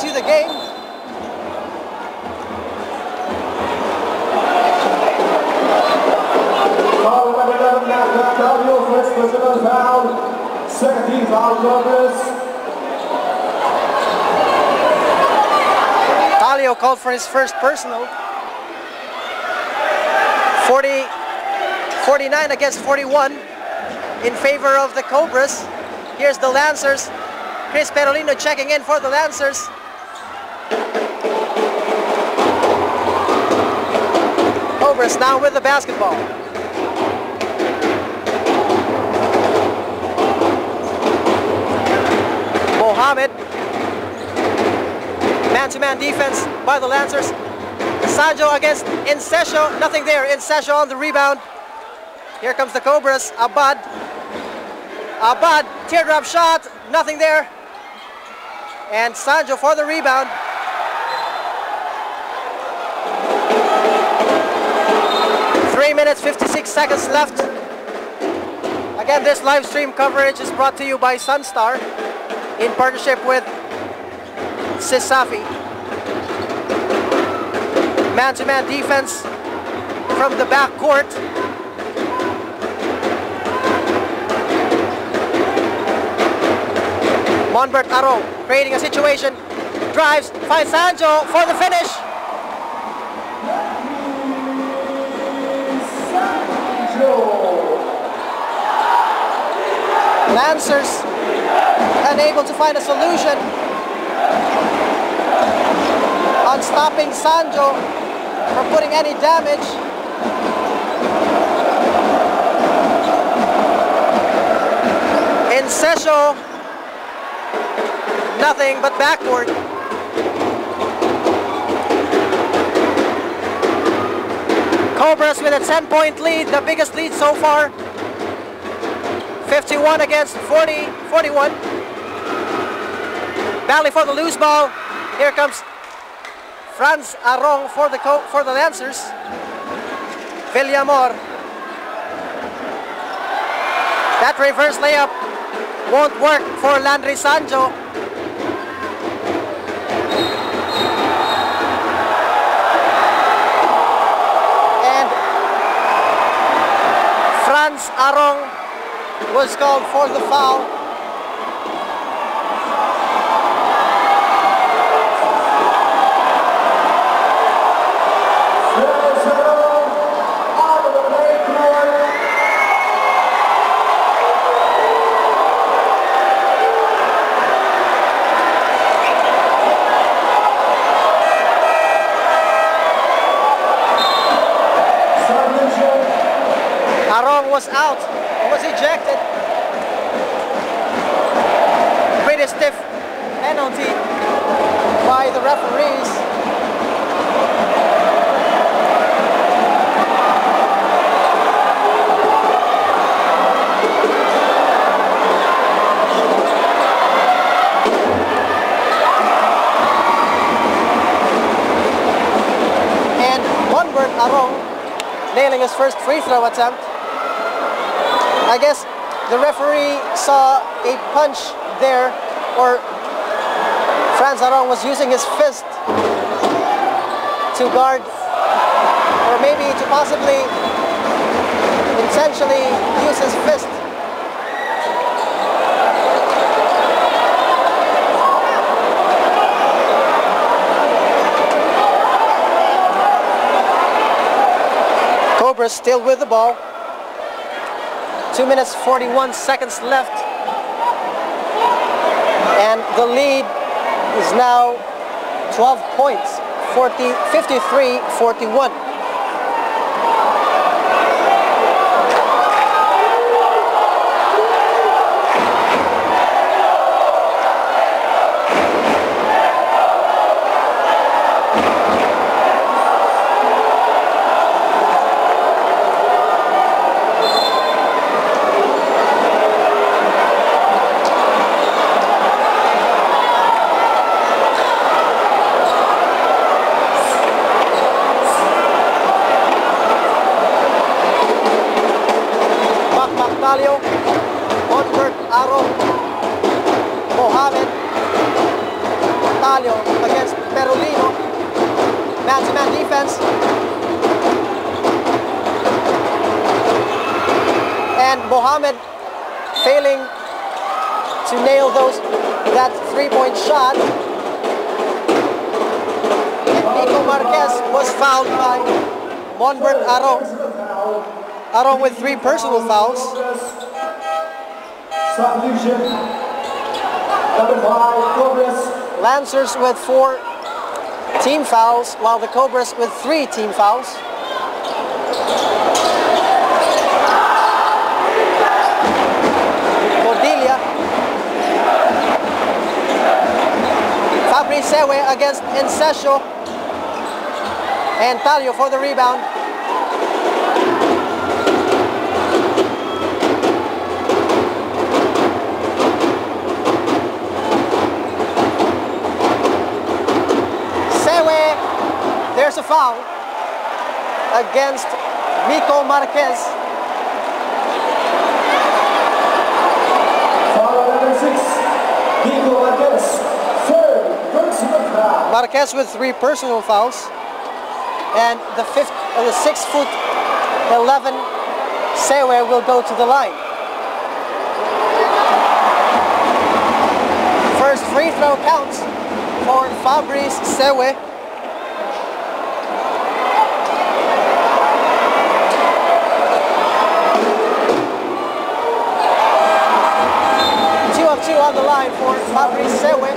Speaker 1: to the game.
Speaker 2: Foul number 11, Dalio, first personal foul. Second team foul, Cobras.
Speaker 1: Dalio called for his first personal. 49 against 41 in favor of the Cobras. Here's the Lancers. Chris Perolino checking in for the Lancers. Cobras now with the basketball. Mohamed. Man-to-man defense by the Lancers. Sanjo against Incesio. Nothing there. Incesio on the rebound. Here comes the Cobras. Abad. Abad. Teardrop shot. Nothing there. And Sanjo for the rebound. Three minutes, 56 seconds left. Again, this live stream coverage is brought to you by Sunstar in partnership with Sisafi. Man-to-man defense from the back court. Monbert Aro creating a situation, drives, finds Sanjo for the finish. Lancers unable to find a solution on stopping Sanjo from putting any damage. Incesio, nothing but backboard. Cobras with a 10-point lead, the biggest lead so far. 51 against 41. Battling for the loose ball. Here comes Franz Arong for the Lancers. Villamor. That reverse layup won't work for Landry Sanjo. And Franz Arong was called for the foul. Arong was out, was ejected. Pretty stiff penalty by the referees. And Monbert Arong nailing his first free throw attempt. I guess the referee saw a punch there, or Franz Arong was using his fist to guard, or maybe to possibly intentionally use his fist. Cobras still with the ball. 2 minutes, 41 seconds left. And the lead is now 12 points, 53-41. Talio against Perolino. Man-to-man defense. And Mohammed failing to nail that three-point shot. And Nico Marquez was fouled by Monbert Arong. Arong with 3 personal fouls.
Speaker 2: Substitution. Number 5, Cobras.
Speaker 1: Lancers with 4 team fouls, while the Cobras with 3 team fouls. Cordelia. Fabri Sewe against Encesio. And Talio for the rebound. There's a foul against Nico Marquez.
Speaker 2: Foul number 6, Nico Marquez. 3rd personal foul.
Speaker 1: Marquez with 3 personal fouls. And the 6'11" Sewe will go to the line. First free throw counts for Fabrice Sewe. On the line for Fabrice Sewe.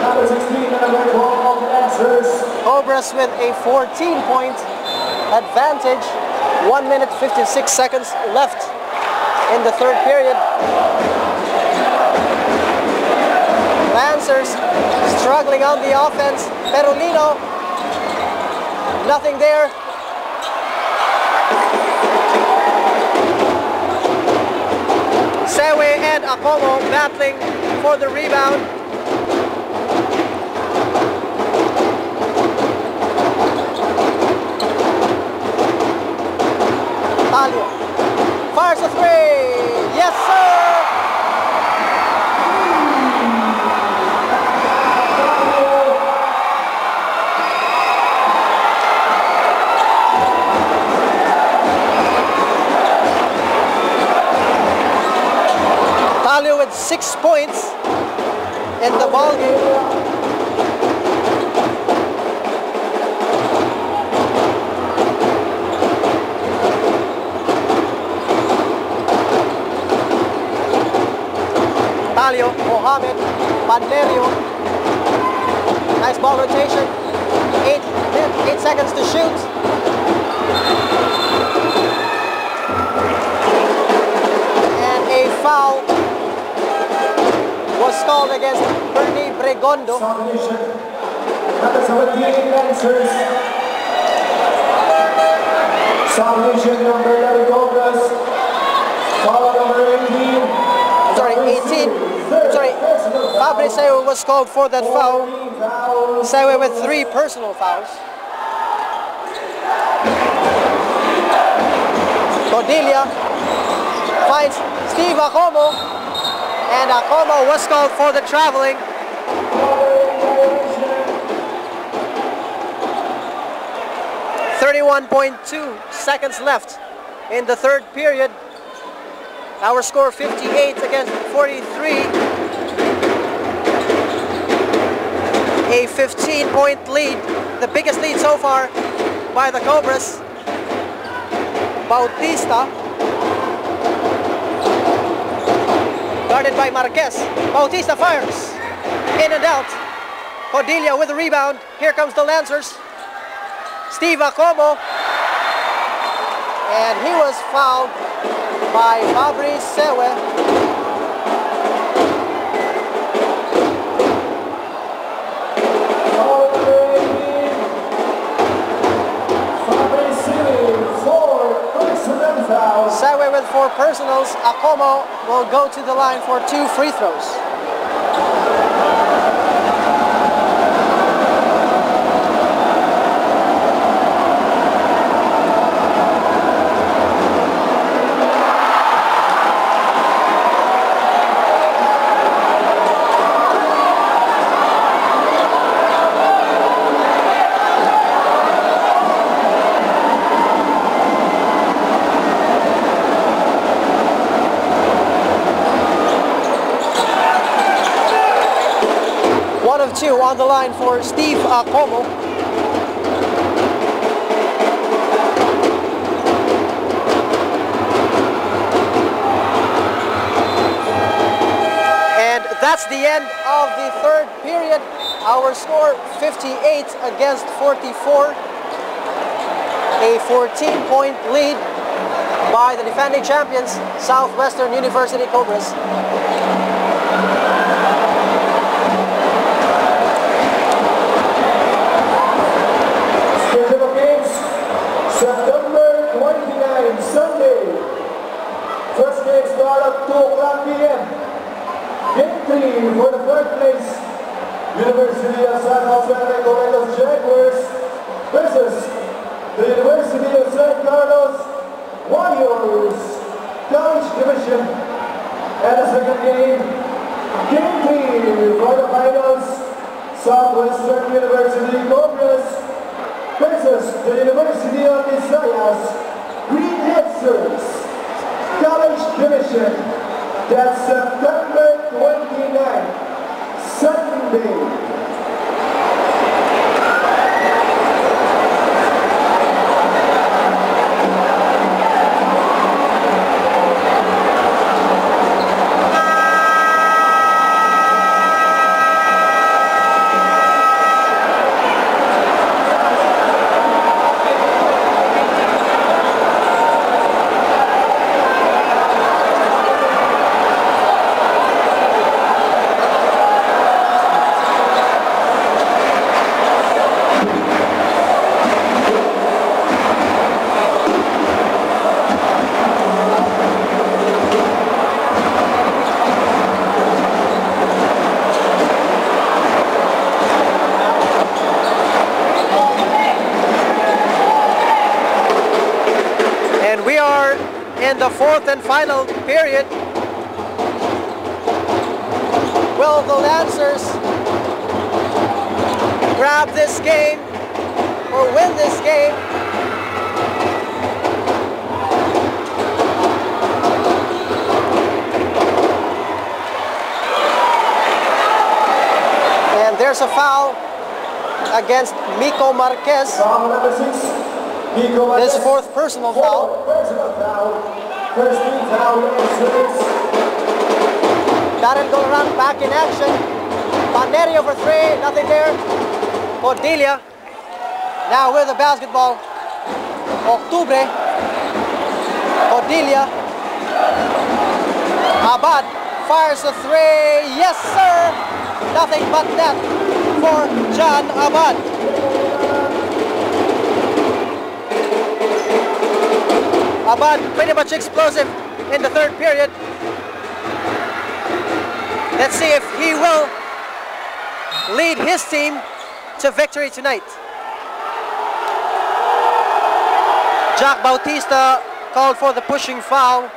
Speaker 2: Number 16, number 12, Lancers.
Speaker 1: Cobras with a 14-point advantage. 1 minute 56 seconds left in the 3rd period. Lancers struggling on the offense. Perolino, nothing there. Sewe and Acomo battling for the rebound. Talio fires a 3. Yes, sir! Talio with 6 points in the ball game. Talio, Mohammed, Panderio. Nice ball rotation. 8 seconds to shoot. And a foul was called against Bernie Bregondo.
Speaker 2: Substitution. Number 17, Lancers. Substitution number 11, Cobras. Foul number 18.
Speaker 1: Sorry, 18. Sorry, Fabrice Sewe was called for that foul. Sewe with 3 personal fouls. Cordelia finds Steve Acomo, and Acomo was called for the traveling. .2 seconds left in the 3rd period. Our score 58 against 43. A 15-point lead, the biggest lead so far by the Cobras. Bautista, guarded by Marquez. Bautista fires, in and out. Cordelia with the rebound. Here comes the Lancers. Steve Acomo, and he was fouled by Fabrice Sewe. Sewe with 4 personals. Acomo will go to the line for 2 free throws. 2 on the line for Steve Como. And that's the end of the third period. Our score 58 against 44. A 14-point lead by the defending champions, Southwestern University Cobras.
Speaker 2: Schedule of games, September 29, Sunday. First game start at 2 o'clock p.m. Game 3 for the third place, University of Southwestern Jaguars versus the University of San Carlos Warriors College Division. And the second game, Game 3 for the finals, Southwestern University Cobras versus the University of Visayas Green Hipsters College Division. That's September 29, Sunday.
Speaker 1: In the fourth and final period, will the Lancers grab this game or win this game? And there's a foul against Miko Marquez.
Speaker 2: Foul number 6.
Speaker 1: His fourth personal foul.
Speaker 2: First team foul number 6.
Speaker 1: Darren Goloran back in action. Panderi over 3, nothing there. Cordelia now with the basketball. Octubre. Cordelia. Abad fires a 3. Yes, sir. Nothing but net for John Abad. Abad pretty much explosive in the third period. Let's see if he will lead his team to victory tonight. Jack Bautista called for the pushing foul.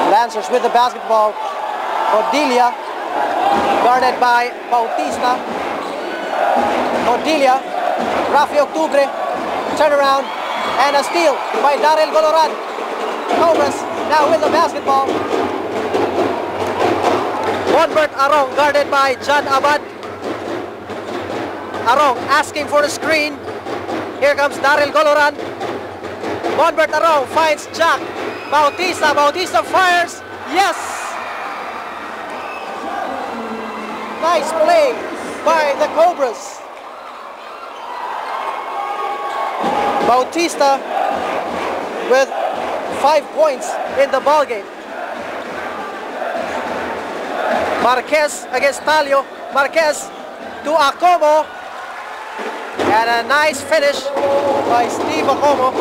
Speaker 1: Lancers with the basketball. Cordelia guarded by Bautista. Cordelia, Rafi Octubre, turnaround, and a steal by Darrell Goloran. Cobras now with the basketball. Bonbert Arong guarded by John Abad. Arong asking for a screen. Here comes Darrell Goloran. Bonbert Arong finds Jack. Bautista, Bautista fires. Yes! Nice play by the Cobras. Bautista with 5 points in the ballgame. Marquez against Talio. Marquez to Acomo. And a nice finish by Steve Acomo.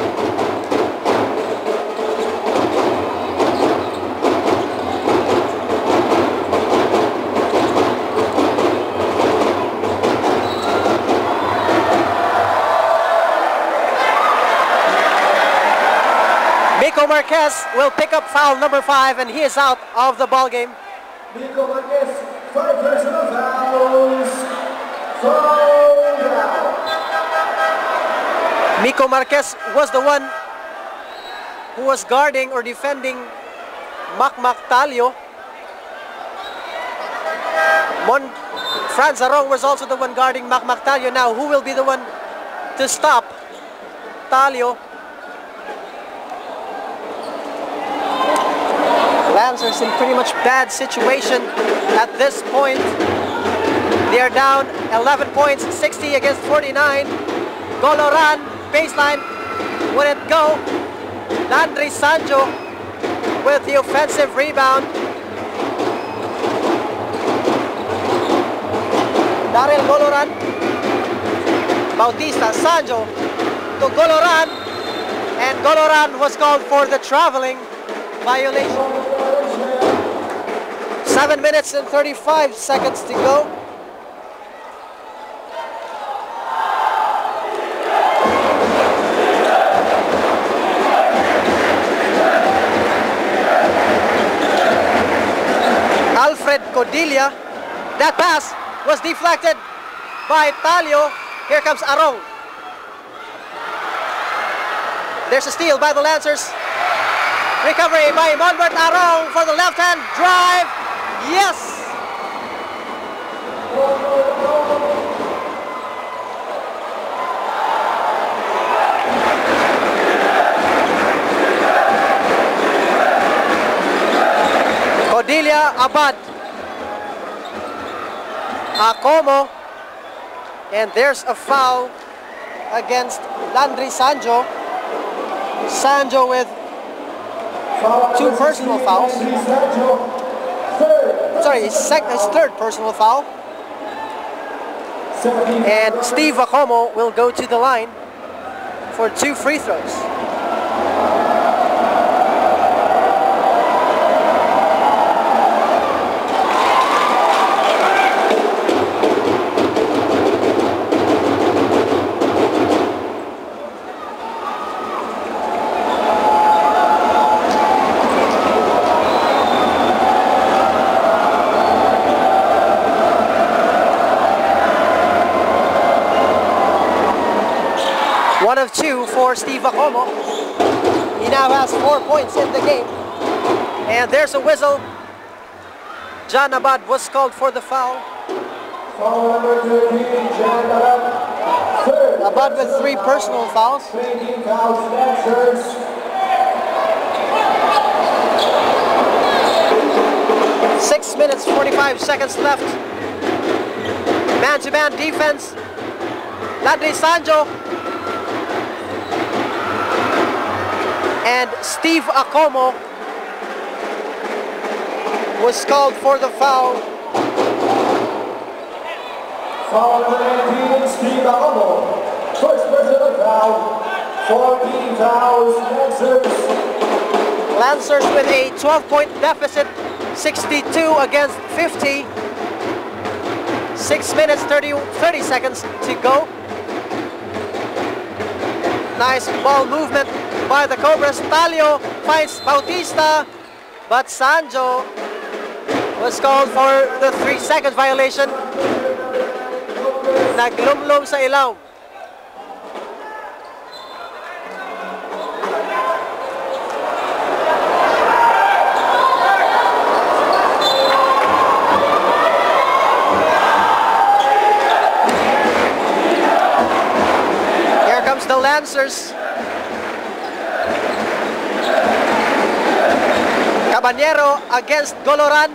Speaker 1: Miko Marquez will pick up foul number 5 and he is out of the ball game.
Speaker 2: Miko Marquez, 5 personal fouls. Foul down.
Speaker 1: Miko Marquez was the one who was guarding or defending Makmak Talio. Franz Arong was also the one guarding Makmak Talio. Now, who will be the one to stop Talio? Lancers in pretty much bad situation at this point. They are down 11 points, 60 against 49. Goloran, baseline, wouldn't go. Landry Sanjo with the offensive rebound. Daryl Goloran, Bautista, Sanjo to Goloran, and Goloran was called for the traveling violation. 7 minutes and 35 seconds to go. Alfred Codilia, that pass was deflected by Talio. Here comes Arong. There's a steal by the Lancers. Recovery by Monbert Arong for the left-hand drive. Yes! Codilia, Abad, Acomo, and there's a foul against Landry Sanjo. Sanjo with 2 personal fouls. Sorry, his third personal foul. And Steve Acomo will go to the line for 2 free throws. One of 2 for Steve Acomo. He now has 4 points in the game. And there's a whistle. John Abad was called for the foul.
Speaker 2: Foul number 13, John Abad. Third.
Speaker 1: Abad with 3 personal fouls.
Speaker 2: 18 fouls, Lancers.
Speaker 1: 6 minutes, 45 seconds left. Man-to-man defense. Landry Sanjo and Steve Acomo was called for the foul.
Speaker 2: Foul number 19, Steve Acomo. First personal foul. 14 fouls, Lancers.
Speaker 1: Lancers with a 12-point deficit, 62 against 50. 6 minutes, 30 seconds to go. Nice ball movement by the Cobras. Talio finds Bautista, but Sanjo was called for the 3-second violation. Naglumlum sa ilaw. Here comes the Lancers. Caballero against Goloran.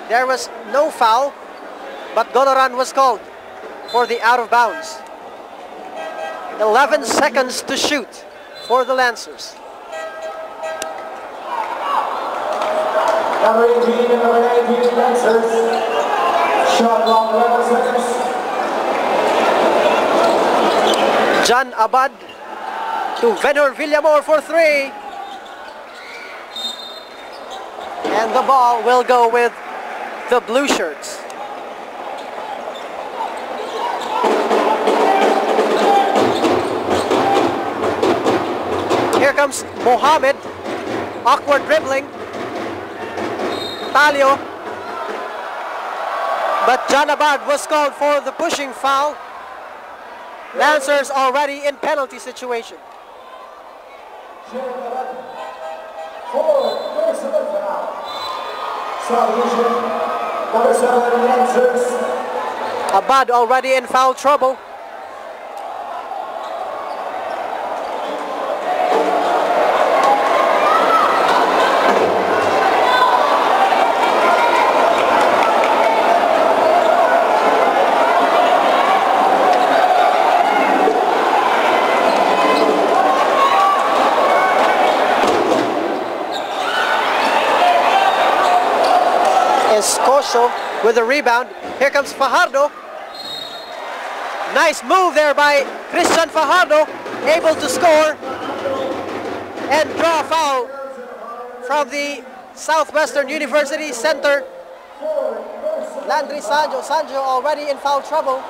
Speaker 1: There was no foul, but Goloran was called for the out of bounds. 11 seconds to shoot for the Lancers.
Speaker 2: Number 18 and number 19, Lancers. Shot clock 11 seconds.
Speaker 1: John Abad to Venor Villamor for 3. And the ball will go with the blue shirts. Here comes Mohammed. Awkward dribbling. Talio But John Abad was called for the pushing foul. Lancers already in penalty situation.
Speaker 2: Number 7, Lancers.
Speaker 1: Abad already in foul trouble. Escocio with the rebound. Here comes Fajardo. Nice move there by Christian Fajardo, able to score and draw a foul from the Southwestern University center, Landry Sanjo. Sanjo already in foul trouble.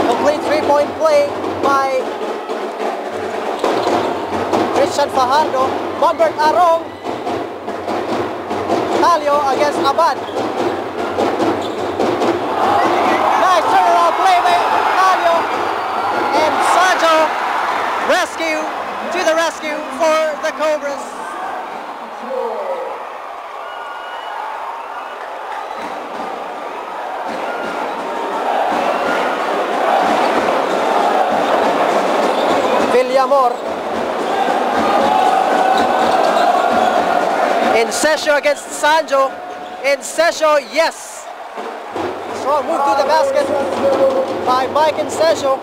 Speaker 1: Complete three-point play by Christian Fajardo. Bombert Arong. Talio against Abad. Nice turnaround play by Talio. And Sanjo to the rescue for the Cobras. Villamor. Incesio against Sanjo. Incesio, yes. Strong move to the basket by Mike Incesio.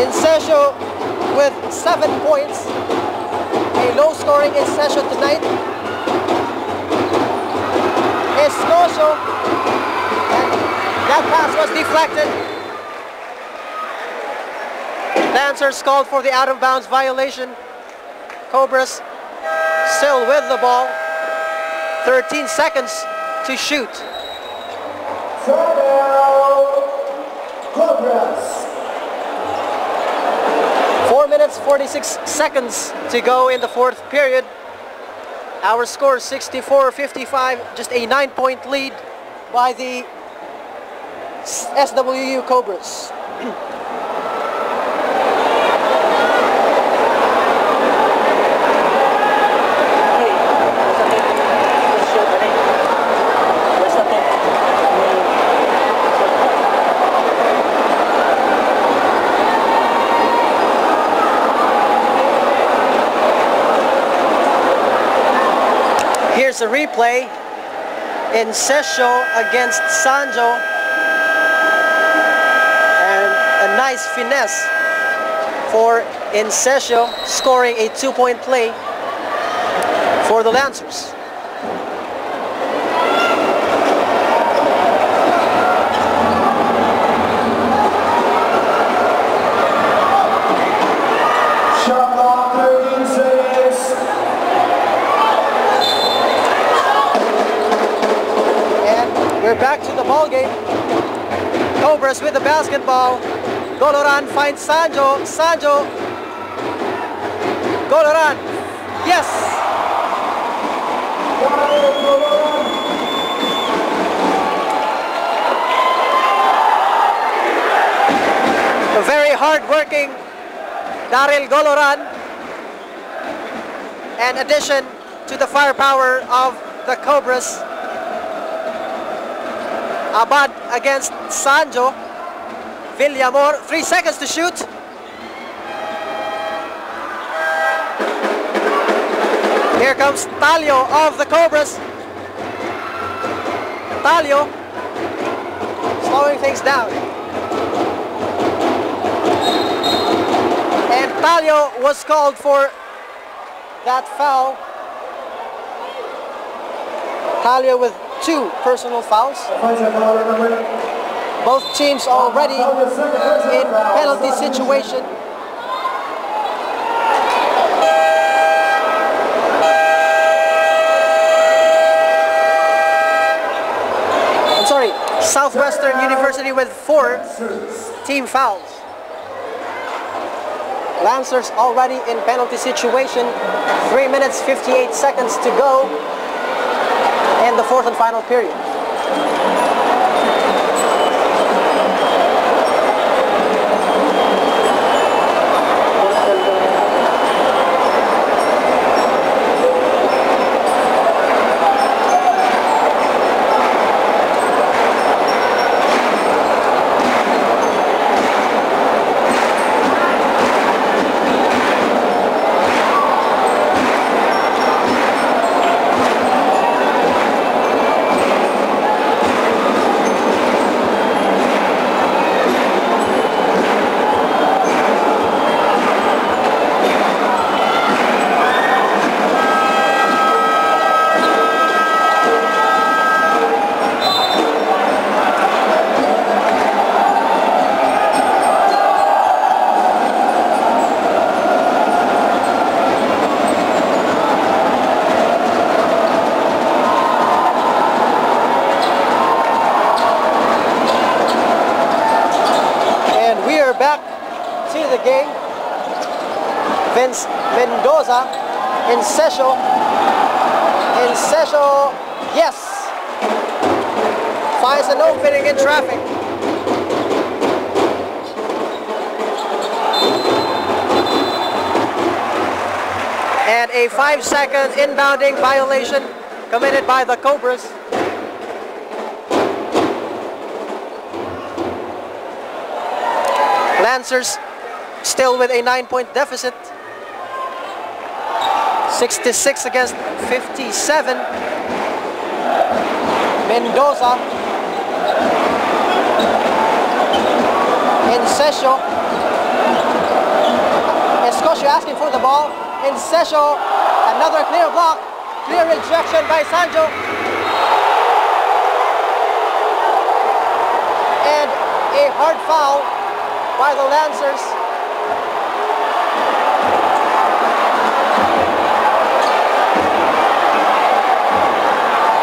Speaker 1: Incesio with 7 points. A low-scoring Incesio tonight. Escocio. And that pass was deflected. Lancers called for the out-of-bounds violation. Cobras still with the ball. 13 seconds to shoot.
Speaker 2: Cobras.
Speaker 1: 4 minutes, 46 seconds to go in the fourth period. Our score 64-55, just a 9-point lead by the SWU Cobras. Here's a replay. Incesio against Sanjo. And a nice finesse for Incesio, scoring a 2-point play for the Lancers.
Speaker 2: Shot clock, 13 seconds.
Speaker 1: We're back to the ball game. Cobras with the basketball. Goloran finds Sanjo. Sanjo. Goloran. Yes. A very hard-working Daryl Goloran. In addition to the firepower of the Cobras. Abad against Sanjo. Villamor, 3 seconds to shoot. Here comes Talio of the Cobras. Talio slowing things down. And Talio was called for that foul. Talio with 2 personal fouls. Both teams already in penalty situation. Southwestern University with 4 team fouls. Lancers already in penalty situation. 3 minutes 58 seconds to go in the 4th and final period. Game. Vince Mendoza in Sesho. Yes, finds an opening in traffic. And a 5-second inbounding violation committed by the Cobras. Lancers still with a 9-point deficit. 66 against 57. Mendoza. In Sesho. Escocio asking for the ball. In Sesho. Another clear block. Clear rejection by Sanjo. And a hard foul by the Lancers.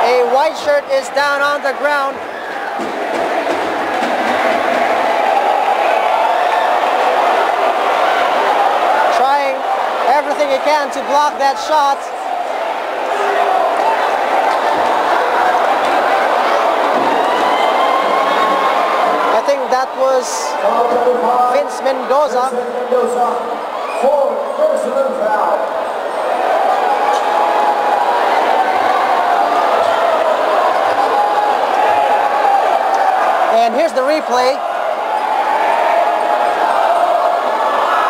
Speaker 1: A white shirt is down on the ground. Trying everything he can to block that shot. I think that was Vince Mendoza.
Speaker 2: For personal foul.
Speaker 1: And here's the replay.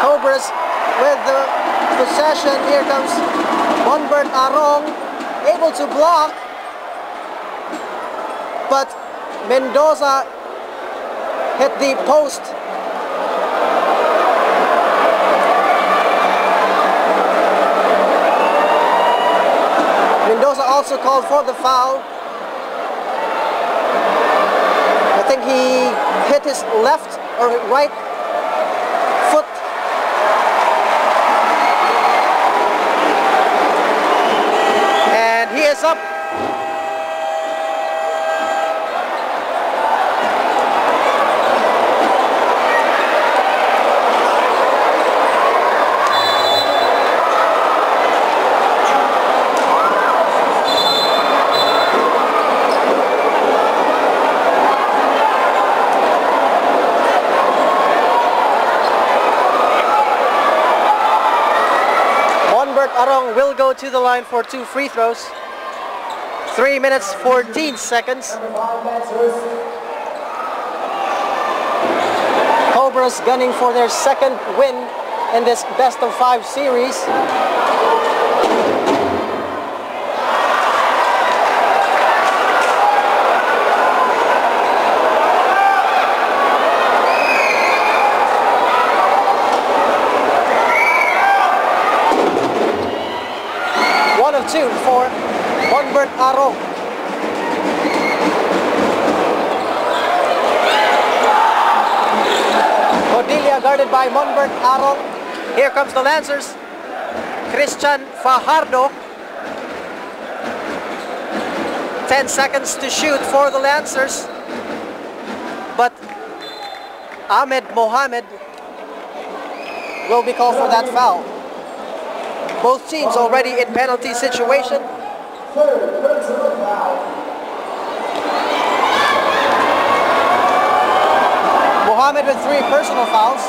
Speaker 1: Cobras with the possession. Here comes Monbert Arong, able to block, but Mendoza hit the post. Mendoza also called for the foul. I think he hit his left or right foot. And he is up. Arong will go to the line for 2 free throws. 3 minutes 14 seconds. Cobras gunning for their second win in this best-of-5 series. Two for Monbert Arong. Cordelia guarded by Monbert Arong. Here comes the Lancers. Christian Fajardo. 10 seconds to shoot for the Lancers. but Ahmed Mohamed will be called for that foul. Both teams already in penalty situation.
Speaker 2: Third personal foul.
Speaker 1: Mohamed with 3 personal fouls.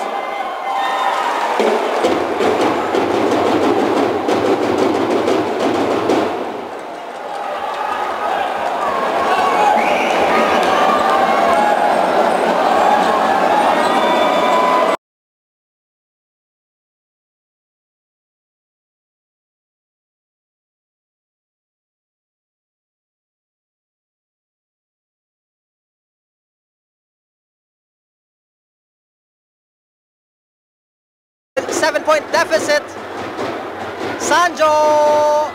Speaker 1: Seven-point deficit. Sanjo.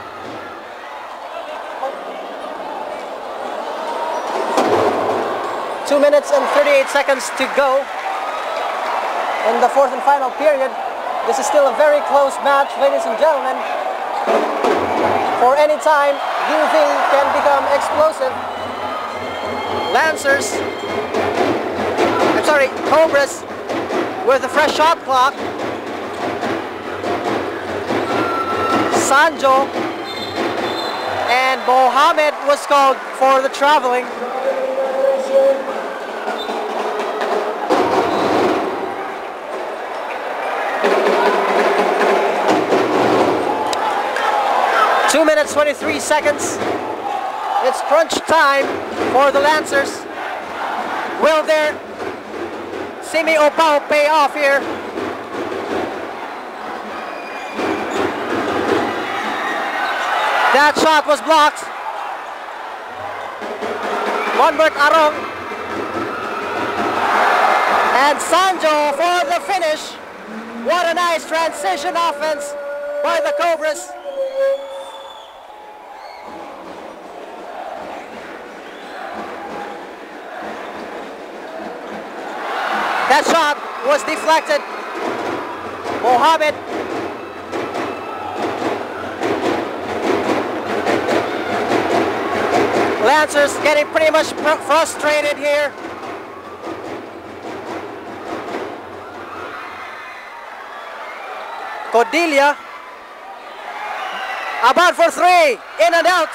Speaker 1: 2 minutes and 38 seconds to go in the 4th and final period. This is still a very close match, ladies and gentlemen. For any time, UV can become explosive. Cobras with a fresh shot clock. Sanjo and Mohamed was called for the traveling. Two minutes, 23 seconds. It's crunch time for the Lancers. Will their Simi Opao pay off here? That shot was blocked. Monbert Arong. And Sanjo for the finish. What a nice transition offense by the Cobras. That shot was deflected. Mohamed. Lancers getting pretty much frustrated here. Cordelia. About for 3. In and out.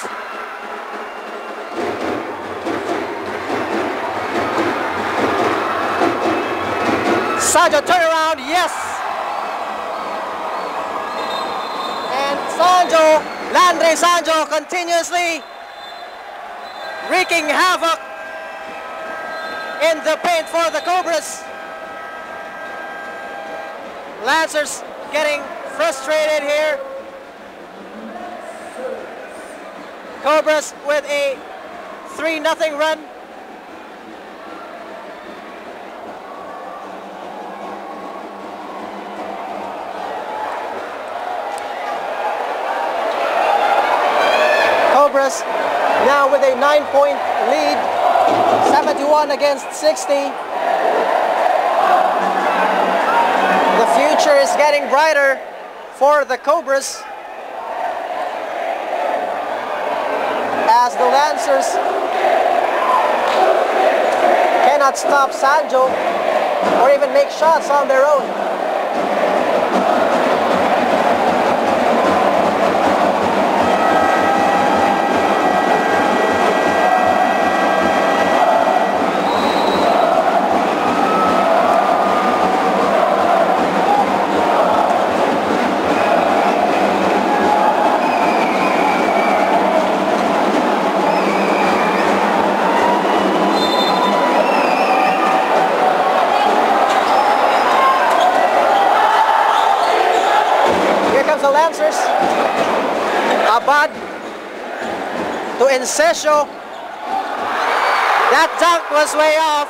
Speaker 1: Sanjo turnaround, yes. And Sanjo, Landry Sanjo continuously wreaking havoc in the paint for the Cobras. Lancers getting frustrated here. Cobras with a 3-0 run. Cobras now with a 9-point lead, 71 against 60. The future is getting brighter for the Cobras as the Lancers cannot stop Sanjo or even make shots on their own. Lancers, Abad to Encesio. That dunk was way off.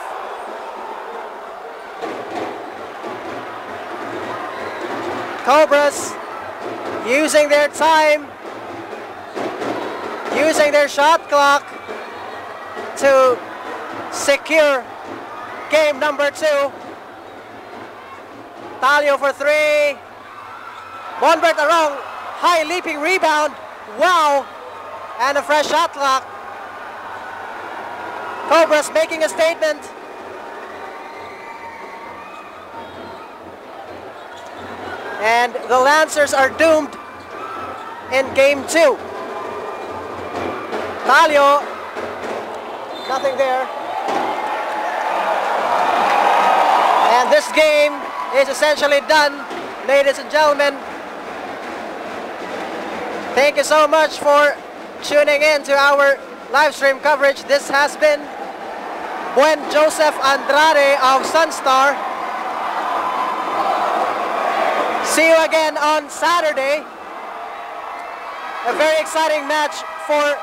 Speaker 1: Cobras using their time, using their shot clock to secure game number 2. Talio for 3. Monbert Arong, high leaping rebound. Wow! And a fresh shot clock. Cobras making a statement. And the Lancers are doomed in game 2. Talio, nothing there. And this game is essentially done, ladies and gentlemen. Thank you so much for tuning in to our live stream coverage. This has been Buen Joseph Andrade of Sunstar. See you again on Saturday. A very exciting match for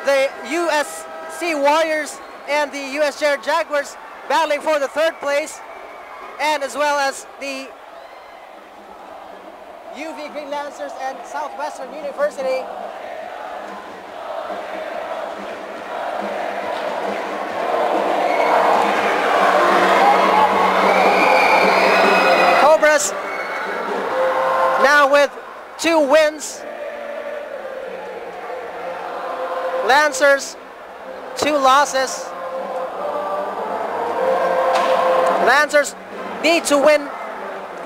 Speaker 1: the USC Warriors and the USJ Jaguars battling for the 3rd place, and as well as the UV Green Lancers and Southwestern University. Cobras now with 2 wins. Lancers 2 losses. Lancers need to win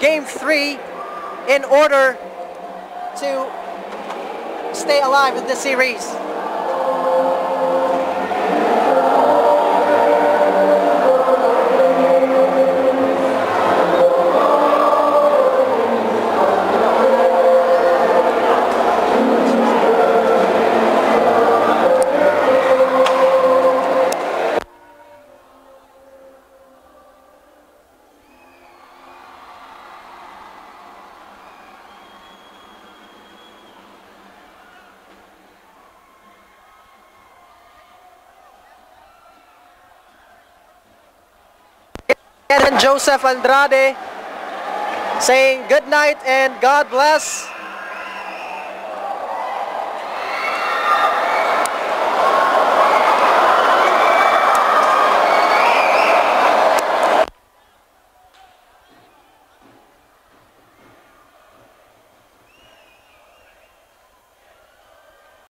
Speaker 1: game 3 in order to stay alive in this series. And Joseph Andrade saying good night and God bless.